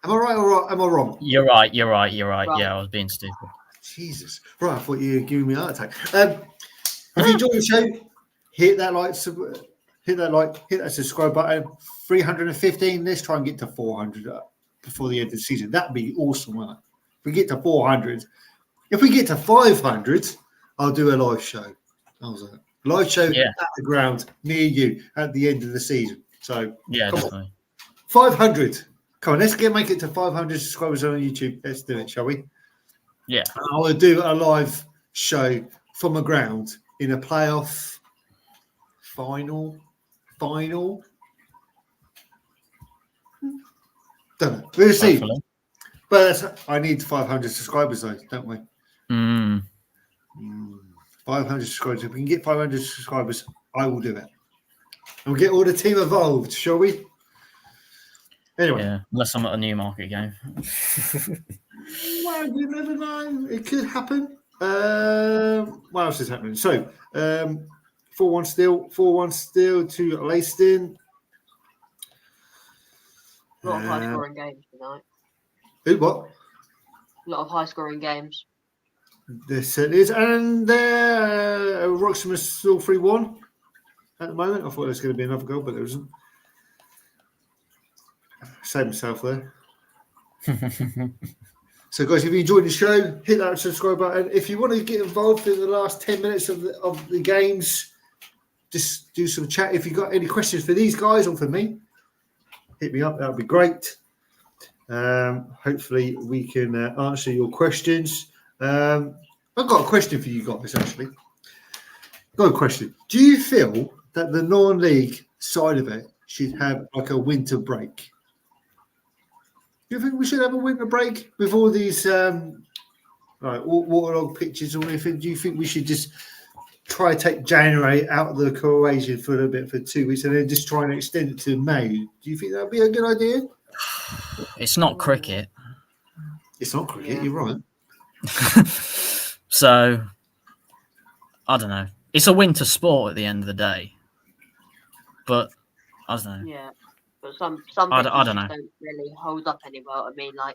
Am I right or am I wrong? You're right. Right. Right. Yeah, I was being stupid. Jesus. Right, I thought you were giving me a heart attack. If you enjoyed the show, hit that like, hit that subscribe button. 315. Let's try and get to 400 before the end of the season. That'd be awesome, wouldn't it? If we get to 400, if we get to 500, I'll do a live show. How's that? Live show at the ground near you at the end of the season. So yeah, definitely. On. 500. Come on, let's make it to 500 subscribers on YouTube. Let's do it, shall we? Yeah. I'll do a live show from the ground in a playoff final. Don't know. We'll see. Hopefully. But I need 500 subscribers, though, don't we? 500 subscribers. If we can get 500 subscribers, I will do it. And we'll get all the team involved, shall we? Anyway. Yeah, unless I'm at a Newmarket game. Well, you never know. It could happen. What else is happening? So, 4-1 still to Leiston. A lot of high-scoring games tonight. What? A lot of high-scoring games. There certainly is. And Wroxham is still 3-1 at the moment. I thought there was going to be another goal, but there isn't. Saved myself there. So, guys, if you enjoyed the show, hit that subscribe button. If you want to get involved in the last 10 minutes of the games, just do some chat. If you've got any questions for these guys or for me, hit me up. That would be great. Hopefully, we can answer your questions. I've got a question for you guys, actually. Got a question. Do you feel that the non-league side of it should have like a winter break? Do you think we should have a winter break with all these waterlogged pitches or anything? Do you think we should just try to take January out of the equation for a little bit for 2 weeks and then just try and extend it to May? Do you think that would be a good idea? It's not cricket. It's not cricket, you're right. So, I don't know. It's a winter sport at the end of the day. But, I don't know. Yeah. But some I pitches don't know. don't really hold up anymore. I mean, like,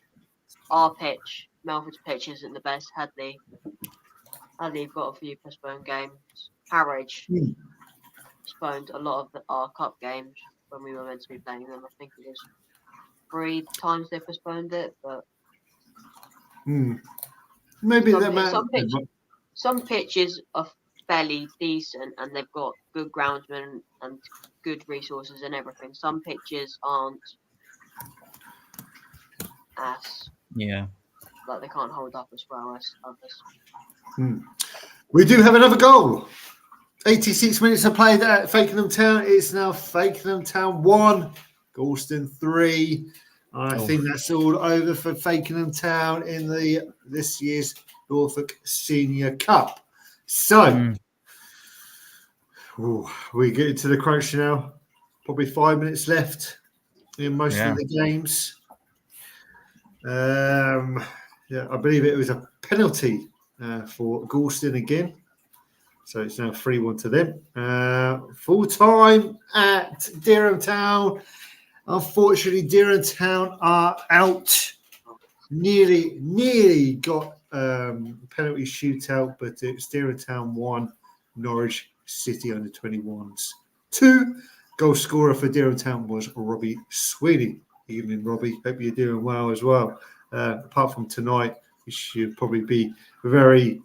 our pitch, Melford's pitch isn't the best. Hadley have got a few postponed games. Harwich postponed a lot of our cup games when we were meant to be playing them, I think it is. 3 times they postponed it, but Maybe some, that pi- some, might. pitch, some pitches are fairly decent and they've got good groundsmen and good resources and everything. Some pitches aren't as Yeah. like they can't hold up as well as others. We do have another goal. 86 minutes of play at Fakenham Town. It's now Fakenham Town 1, Galston 3. I think that's all over for Fakenham Town in this year's Norfolk Senior Cup. So we get into the crunch now. Probably 5 minutes left in most of the games. I believe it was a penalty for Galston again. So it's now 3-1 to them. Full time at Dereham Town. Unfortunately, Dereham Town are out. Nearly got penalty shootout, but it's Dereham Town 1, Norwich City under 21s 2. Goal scorer for Dereham Town was Robbie Sweeney. Evening, Robbie. Hope you're doing well as well. Apart from tonight, which you'll probably be very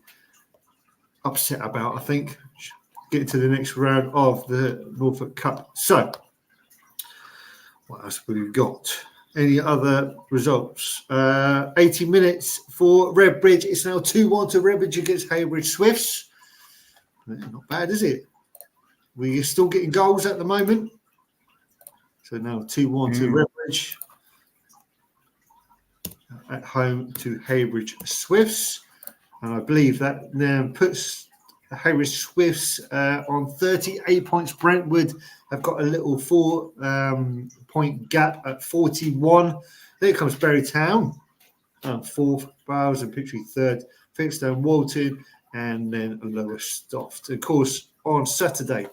upset about, I think. Getting to the next round of the Norfolk Cup. So, what else have we got? Any other results? 80 minutes for Redbridge. It's now 2-1 to Redbridge against Haybridge Swifts. Not bad, is it? We're still getting goals at the moment. So now 2-1 to Redbridge. At home to Haybridge Swifts. And I believe that now puts Haybridge Swifts on 38 points. Brentwood have got a little 4-point gap at 41. There comes Berry Town, 4th, Bowes and Pitchley 3rd, Folkestone, Walton, and then Lowestoft. Of course, on Saturday,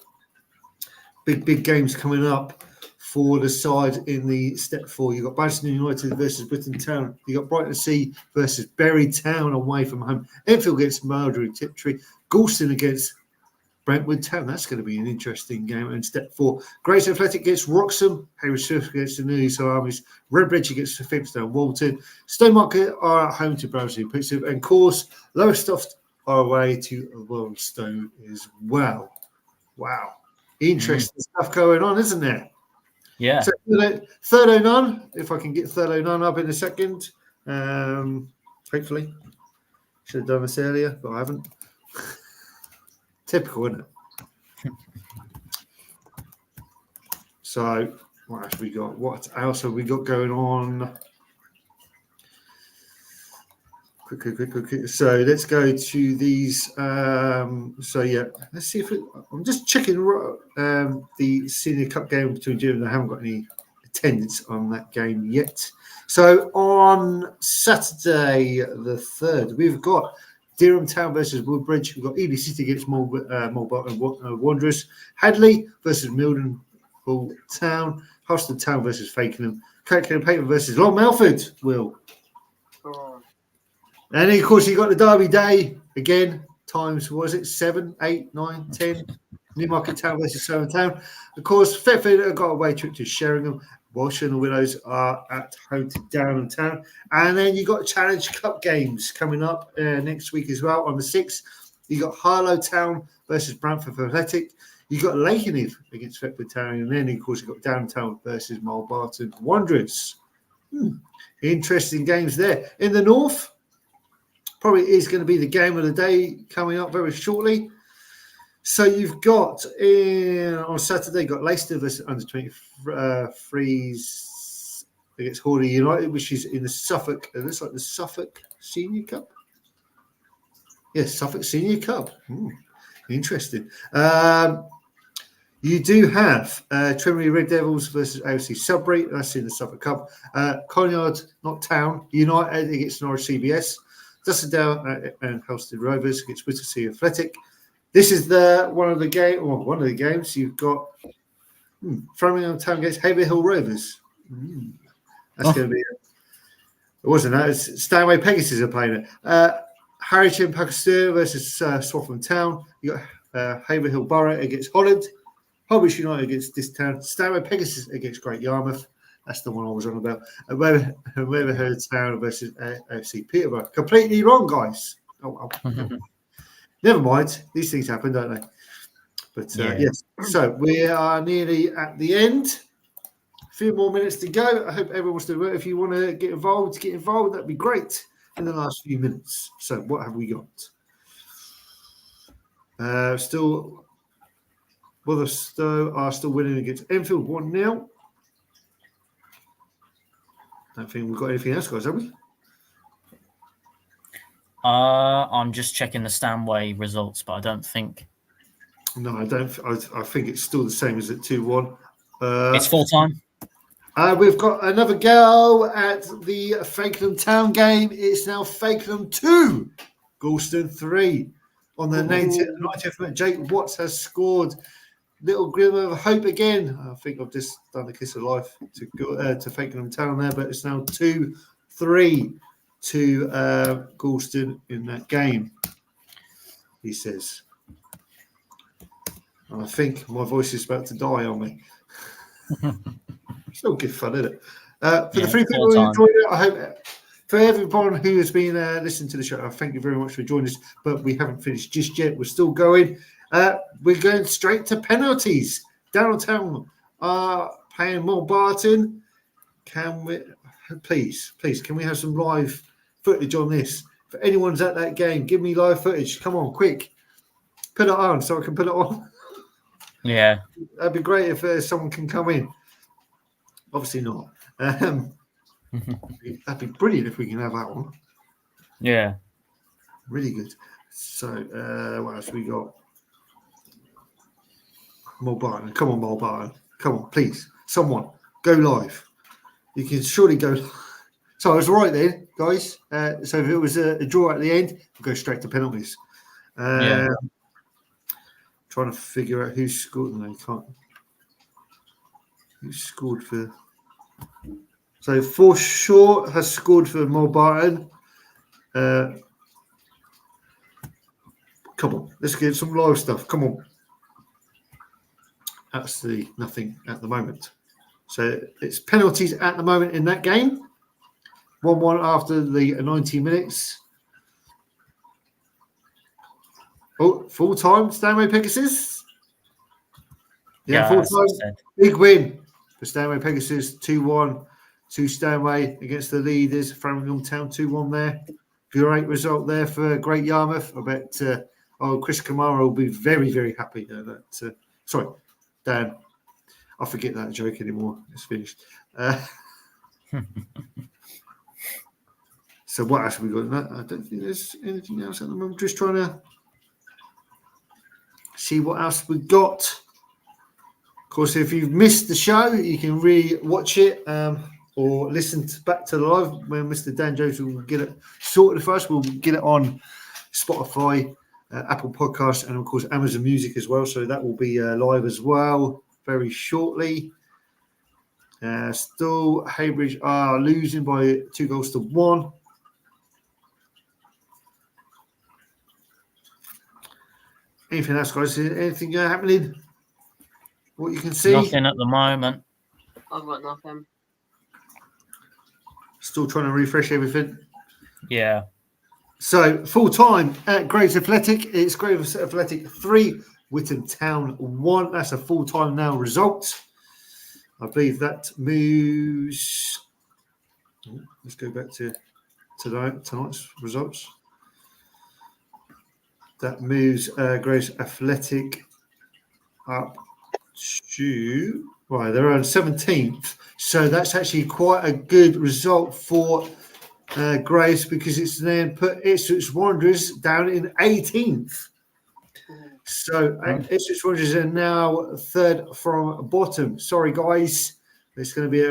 big games coming up for the side in the step 4. You've got Badgerton United versus Britain Town. You've got Brighton Sea versus Berry Town away from home. Enfield against Marlborough Tiptree. Galston against Brentwood Town. That's going to be an interesting game. And step 4, Grace Athletic against Wroxham. Hayward Swift against the Newcastle Armies. Redbridge against Folkestone Walton. Stonemarket are at home to Browsley and Pittsburgh. And of course, Lowestoft are away to Wellstone as well. Wow. Interesting stuff going on, isn't there? Yeah. So, third o' none, if I can get third o' none up in a second. Hopefully. Should have done this earlier, but I haven't. Typical, isn't it? So, what else have we got? What else have we got going on? Quick. So let's go to these. Let's see if I'm just checking the Senior Cup game between Jim and I haven't got any attendance on that game yet. So on Saturday the 3rd, we've got Dereham Town versus Woodbridge. We've got Ely City against Mulbarton Wanderers. Hadley versus Mildenhall Town. Hoston Town versus Fakenham. Kirkland Paper versus Long Melford. Will. And then, of course, you've got the Derby Day again. Times, was it 7, 8, 9, 10? Newmarket Town versus Surrey Town. Of course, Thetford have got a away trip to Sheringham. Walsh and the Willows are at home to Downham Town. And then you've got Challenge Cup games coming up next week as well on the 6th. You've got Harlow Town versus Bramford Athletic. You've got Lakenheath against Thetford Town. And then, of course, you've got Downham Town versus Mulbarton Wanderers. Interesting games there. In the north, probably is going to be the game of the day coming up very shortly. So you've got on Saturday, you've got Leicester versus under 23s against Hawley United, which is in the Suffolk. It looks like the Suffolk Senior Cup. Yes, Suffolk Senior Cup. Interesting. You do have Trimley Red Devils versus AFC Sudbury. That's in the Suffolk Cup. Conyard, not Town, United against Norwich CBS. Dussendale and Helston Rovers against Whittlesea Athletic. This is one of the games. You've got Framingham Town against Haverhill Rovers. That's going to be. It wasn't that. It's Stanway Pegasus are playing it. Harwich Pakistan versus Swaffham Town. You got Haverhill Borough against Holland. Holbush United against this town. Stanway Pegasus against Great Yarmouth. That's the one I was on about. Whoever Town versus FC Peterborough. Completely wrong, guys. Oh, never mind. These things happen, don't they? But yes. So we are nearly at the end. A few more minutes to go. I hope everyone's still there. If you want to get involved, that'd be great in the last few minutes. So what have we got? Still, Weatherstowe are still winning against Enfield 1-0. Don't think we've got anything else, guys, have we? I'm just checking the Stanway results, but I don't think No, I don't. I think it's still the same as at 2-1. it's full time. We've got another goal at the Fakenham Town game. It's now Fakenham 2, Galston 3. On the 90th minute, Jake Watts has scored. Little glimmer of hope again. I think I've just done the kiss of life to Fakenham Town there, but it's now 2-3 to Galston in that game, he says. And I think my voice is about to die on me. Still good fun, isn't it? For the three people who enjoyed it, I hope for everyone who has been listening to the show, I thank you very much for joining us. But we haven't finished just yet. We're still going. We're going straight to penalties. Downtown are playing Mulbarton. Can we, please, can we have some live footage on this? If anyone's at that game, give me live footage. Come on, quick. Put it on so I can put it on. Yeah. That'd be great if someone can come in. Obviously not. That'd be brilliant if we can have that one. Yeah. Really good. So, what else we got? Mulbarton. Come on, Mulbarton. Come on, please. Someone, go live. You can surely go. So I was right then, guys. So if it was a draw at the end, we'll go straight to penalties. Trying to figure out who scored. No, you can't. Who scored for... So Forshaw has scored for Mulbarton. Come on, let's get some live stuff. Come on. Absolutely nothing at the moment. So it's penalties at the moment in that game. 1-1 after the 90 minutes. Oh, full time, Stanway Pegasus. Yeah, full time. Big win for Stanway Pegasus. 2-1 to Stanway against the leaders. Framingham Town 2-1 there. Great result there for Great Yarmouth. I bet Chris Kamara will be very, very happy that. Sorry, Dan. I forget that joke anymore. It's finished. So what else have we got? I don't think there's anything else at the moment. Just trying to see what else we got. Of course, if you've missed the show, you can re-watch it or listen back to the live when Mr. Dan Jones will get it sorted for us. We'll get it on Spotify, Apple Podcasts, and of course Amazon Music as well. So that will be live as well very shortly. Still, Haybridge are losing by 2-1. Anything else, guys? Anything happening? What you can see? Nothing at the moment. I've got nothing. Still trying to refresh everything. Yeah. So full time at Graves Athletic. It's Graves Athletic 3, Witton Town 1. That's a full time now result. I believe that moves. Let's go back to tonight's results. That moves Graves Athletic up to, right, they're on 17th. So that's actually quite a good result for Graves, because it's then put Ipswich Wanderers down in 18th. So Ipswich Wanderers are now third from bottom. Sorry, guys. It's going to be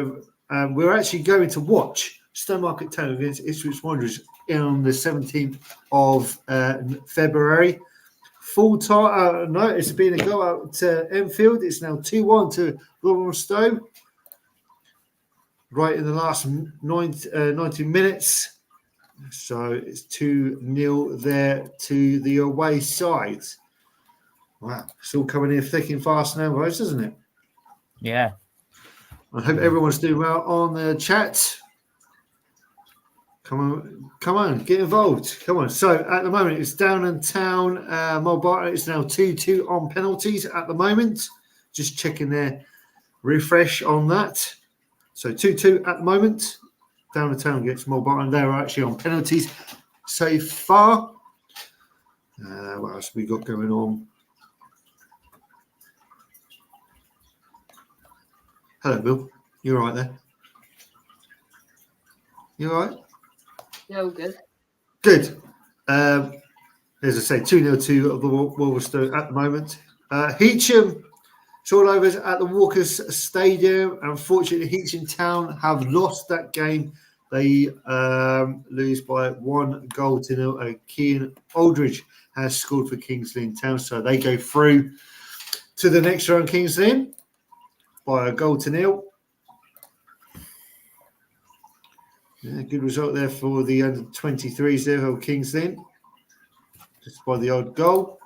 we're actually going to watch Stowmarket Town against Ipswich Wanderers on the 17th of February. Full time. No, it's been a go out to Enfield. It's now 2-1 to Weatherstowe. Right in the last 90 minutes. So it's 2-0 there to the away side. Wow, it's all coming in thick and fast now, guys, isn't it? Yeah. I hope everyone's doing well on the chat. Come on, get involved. Come on. So at the moment, it's Downham Town. Mulbarton is now 2-2 on penalties at the moment. Just checking their refresh on that. So 2-2 at the moment. Downham Town gets Mulbarton. They're actually on penalties so far. What else have we got going on? Hello, Bill. You all right there? You all right? Yeah, all good. Good. As I say, 2-0 to the Wolverstone at the moment. Heacham, it's all over at the Walkers Stadium. Unfortunately, Heacham Town have lost that game. They lose by 1-0. Kean Aldridge has scored for Kings Lynn Town, so they go through to the next round, Kings Lynn, by 1-0. Yeah, good result there for the under 23s there of Kings Lynn, just by the odd goal.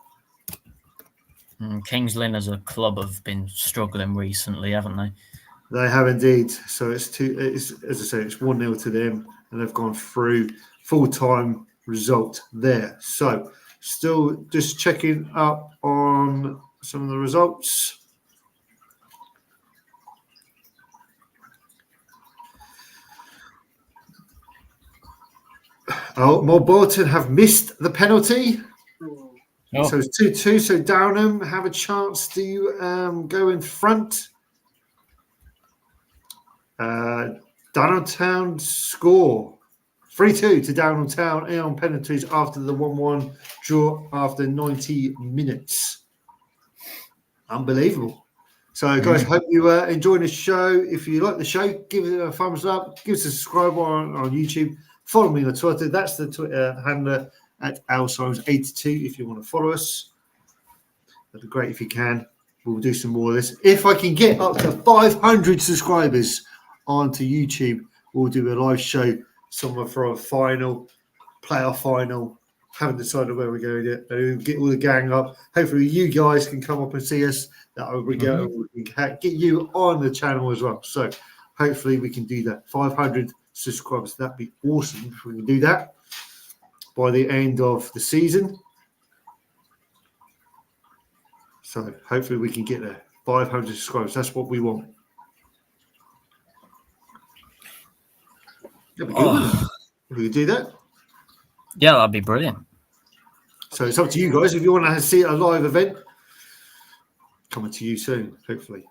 Kings Lynn as a club have been struggling recently, haven't they? They have indeed. So it's as I say, it's 1-0 to them, and they've gone through. Full-time result there. So still just checking up on some of the results. Oh, Mulbarton have missed the penalty. Oh. So it's 2-2. So Downham have a chance to go in front. Downham Town score 3-2 to Downham Town on penalties after the 1-1 draw after 90 minutes. Unbelievable. So, guys, hope you enjoyed the show. If you like the show, give it a thumbs up. Give us a subscribe on YouTube. Follow me on Twitter. That's the Twitter handler at Alzheimer's82 if you want to follow us. That'd be great if you can. We'll do some more of this. If I can get up to 500 subscribers onto YouTube, we'll do a live show somewhere for a final, playoff final. Haven't decided where we're going yet. We'll get all the gang up. Hopefully you guys can come up and see us. That will we can get you on the channel as well. So hopefully we can do that. 500 subscribers. That'd be awesome if we can do that by the end of the season. So hopefully we can get there. 500 subscribers. That's what we want. That'd be good, wouldn't it? If we could do that. Yeah, that'd be brilliant. So it's up to you guys. If you want to see a live event, coming to you soon, hopefully.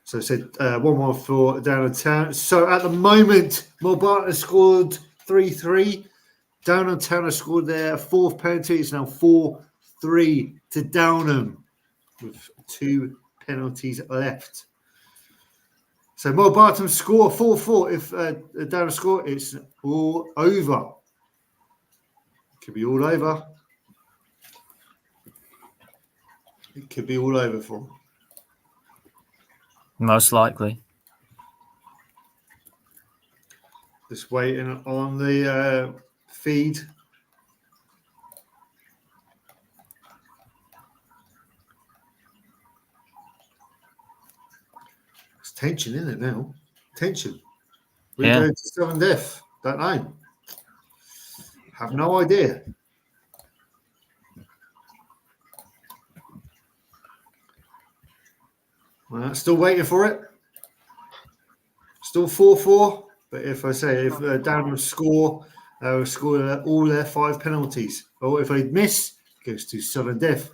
So I said 1-1 for Downham Town. So at the moment, Mulbarton has scored 3-3. Downham Town has scored their fourth penalty. It's now 4-3 to Downham with 2 penalties left. So Mulbarton score 4-4. If Downham score, it's all over. Could be all over. It could be all over for them. Most likely. Just waiting on the feed. It's tension, isn't it now? Tension. We're going to sudden death. Don't know. Have no idea. Well, still waiting for it. Still 4-4. But if Downham score all their 5 penalties. Or if they miss, it goes to sudden death.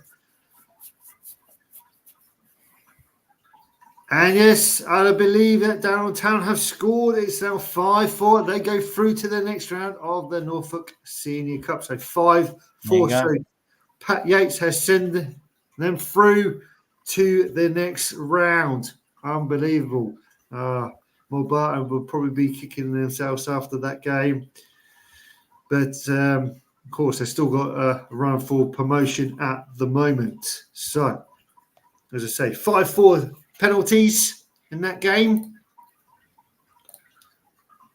And yes, I believe that Downham Town have scored. It's now 5-4. They go through to the next round of the Norfolk Senior Cup. So 5-4. So Pat Yates has sent them through to the next round. Unbelievable. Mulbarton will probably be kicking themselves after that game. But, of course, they've still got a run for promotion at the moment. So, as I say, 5-4 penalties in that game.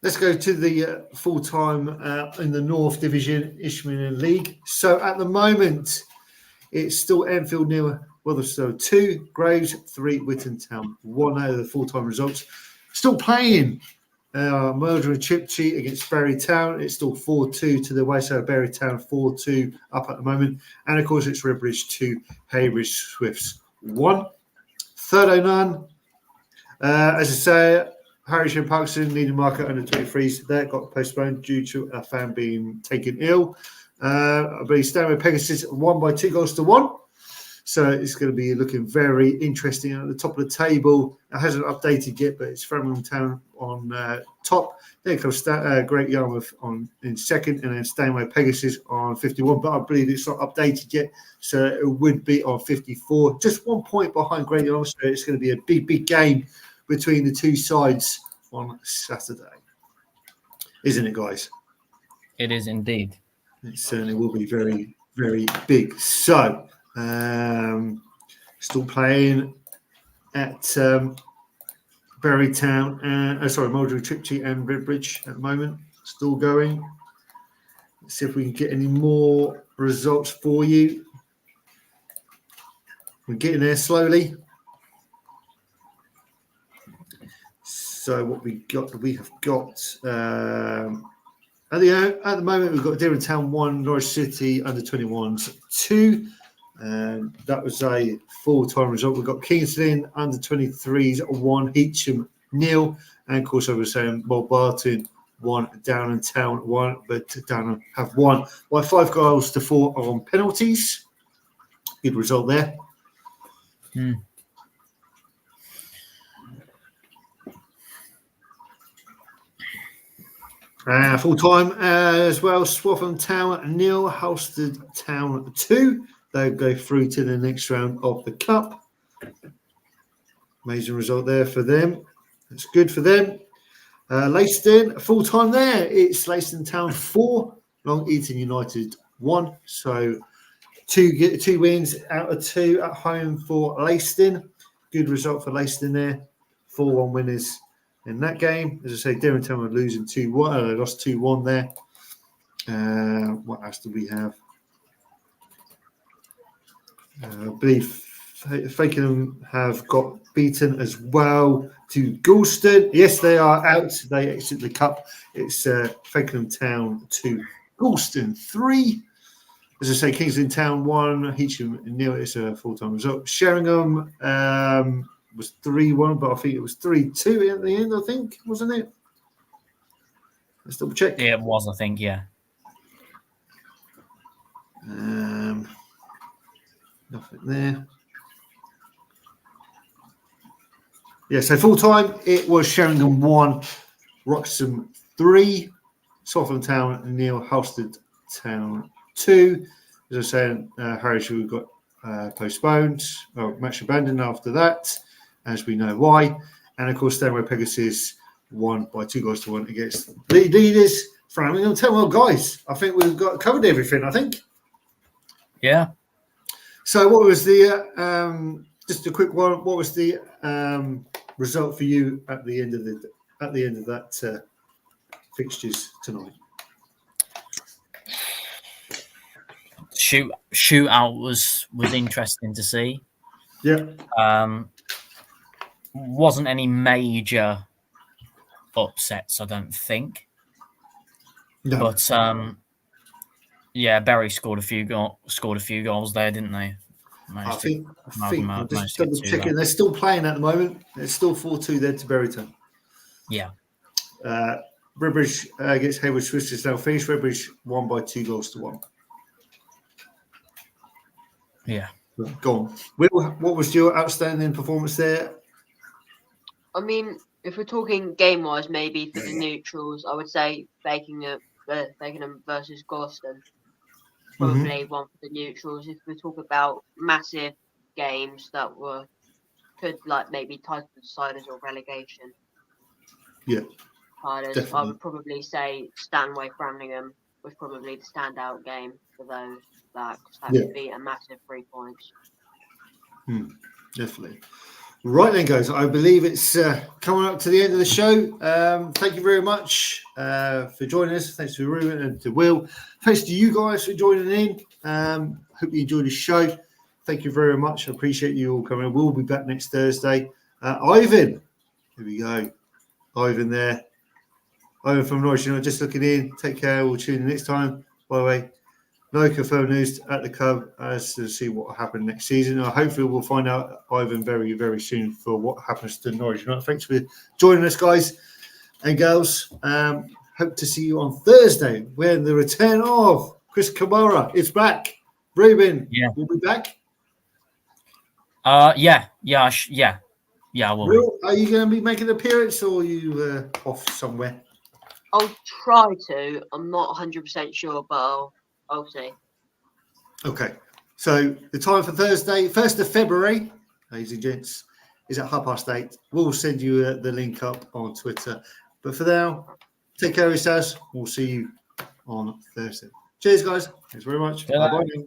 Let's go to the full-time in the North Division Isthmian League. So, at the moment, it's still Enfield 0, Weatherstone 2, Graves 3, Whitton Town 1 out of the full-time results. Still playing Murder and Chipchee against Berry Town. It's still 4-2 to the Wayside. Berry Town 4-2 up at the moment. And of course, it's Redbridge 2, Haybridge Swifts 1. Third Onan, as I say, Harwich and Parkinson needing market under 23s. That got postponed due to a fan being taken ill. I believe Stanway Pegasus won by 2-1. So it's going to be looking very interesting at the top of the table. It hasn't updated yet, but it's Framingham Town on top. Then comes Great Yarmouth in second, and then Stanway Pegasus on 51. But I believe it's not updated yet, so it would be on 54. Just 1 point behind Great Yarmouth. So it's going to be a big game between the two sides on Saturday, isn't it, guys? It is indeed. It certainly will be very, very big. So, still playing at Berry Town, Maldry Chipchee and Redbridge at the moment. Still going. Let's see if we can get any more results for you. We're getting there slowly. So what we have got at the moment we've got Devon Town 1, Norwich City under 21s 2, and that was a full-time result. We've got Kingston under 23s 1, Heacham 0, and of course I was saying Barton 1, Downham Town 1, but Downham have won by 5-4 on penalties. Good result there. Full time as well. Swaffham Town 0, Halstead Town 2. They'll go through to the next round of the cup. Amazing result there for them. That's good for them. Leiston, full time there. It's Leiston Town 4, Long Eaton United 1. So two wins out of 2 at home for Leiston. Good result for Leiston there. 4-1 winners in that game. As I say, Devon Town were losing 2-1. They lost 2-1 there. What else do we have? I believe Fakenham have got beaten as well to Goulston. Yes, they are out. They exit the cup. It's Fakenham Town 2, Goulston 3. As I say, Kingston Town 1, Heacham 0. It's a full-time result. Sheringham was 3-1, but I think it was 3-2 at the end, I think, wasn't it? Let's double check. Yeah, it was, I think, yeah. Nothing there. Yeah, so full time it was Sheringham 1, Wroxham 3, Swaffham Town 0, Halstead Town 2. As I was saying, Harwich we got postponed, match abandoned after that, as we know why. And of course, Stanway Pegasus won by 2-1 against league leaders Framingham Town. Well, guys, I think we've got covered everything. I think. Yeah. So, what was the just a quick one? What was the result for you at the end of that fixtures tonight? Shootout was interesting to see. Yeah. Wasn't any major upsets, I don't think. No. But yeah, Berry scored a few goals there, didn't they? I think I'm just double checking. They're still playing at the moment. It's still 4-2 there to Berryton. Yeah. Redbridge against Hayward Swiss is now finished. Redbridge won by 2-1. Yeah. Go on. Will, what was your outstanding performance there? I mean, if we're talking game-wise, maybe for the neutrals, I would say Fakenham versus Goulston. Probably one for the neutrals. If we talk about massive games that could like maybe title deciders or relegation. Yeah. Definitely. I would probably say Stanway Framingham was probably the standout game for those that would be a massive 3 points. Definitely. Right then, guys, I believe it's coming up to the end of the show. Thank you very much for joining us. Thanks to Ruben and to Will. Thanks to you guys for joining in. Hope you enjoyed the show. thank you very much. I appreciate you all coming. We'll be back next Thursday. Ivan, here we go. Ivan there. Ivan from Norwich, just looking in. Take care. We'll tune in next time. By the way, no confirmed news at the club as to see what will happen next season. Hopefully, we'll find out, Ivan, very, very soon for what happens to Norwich. Thanks for joining us, guys and girls. Hope to see you on Thursday when the return of Chris Kamara is back. Ruben, will be back. Yeah, I will. Will, are you going to be making an appearance, or are you off somewhere? I'll try to. I'm not 100% sure, but I'll see. Okay. So the time for Thursday, 1st of February, ladies and gents, is at 8:30. We'll send you the link up on Twitter. But for now, take care of yourselves. We'll see you on Thursday. Cheers, guys. Thanks very much. Yeah. Bye-bye.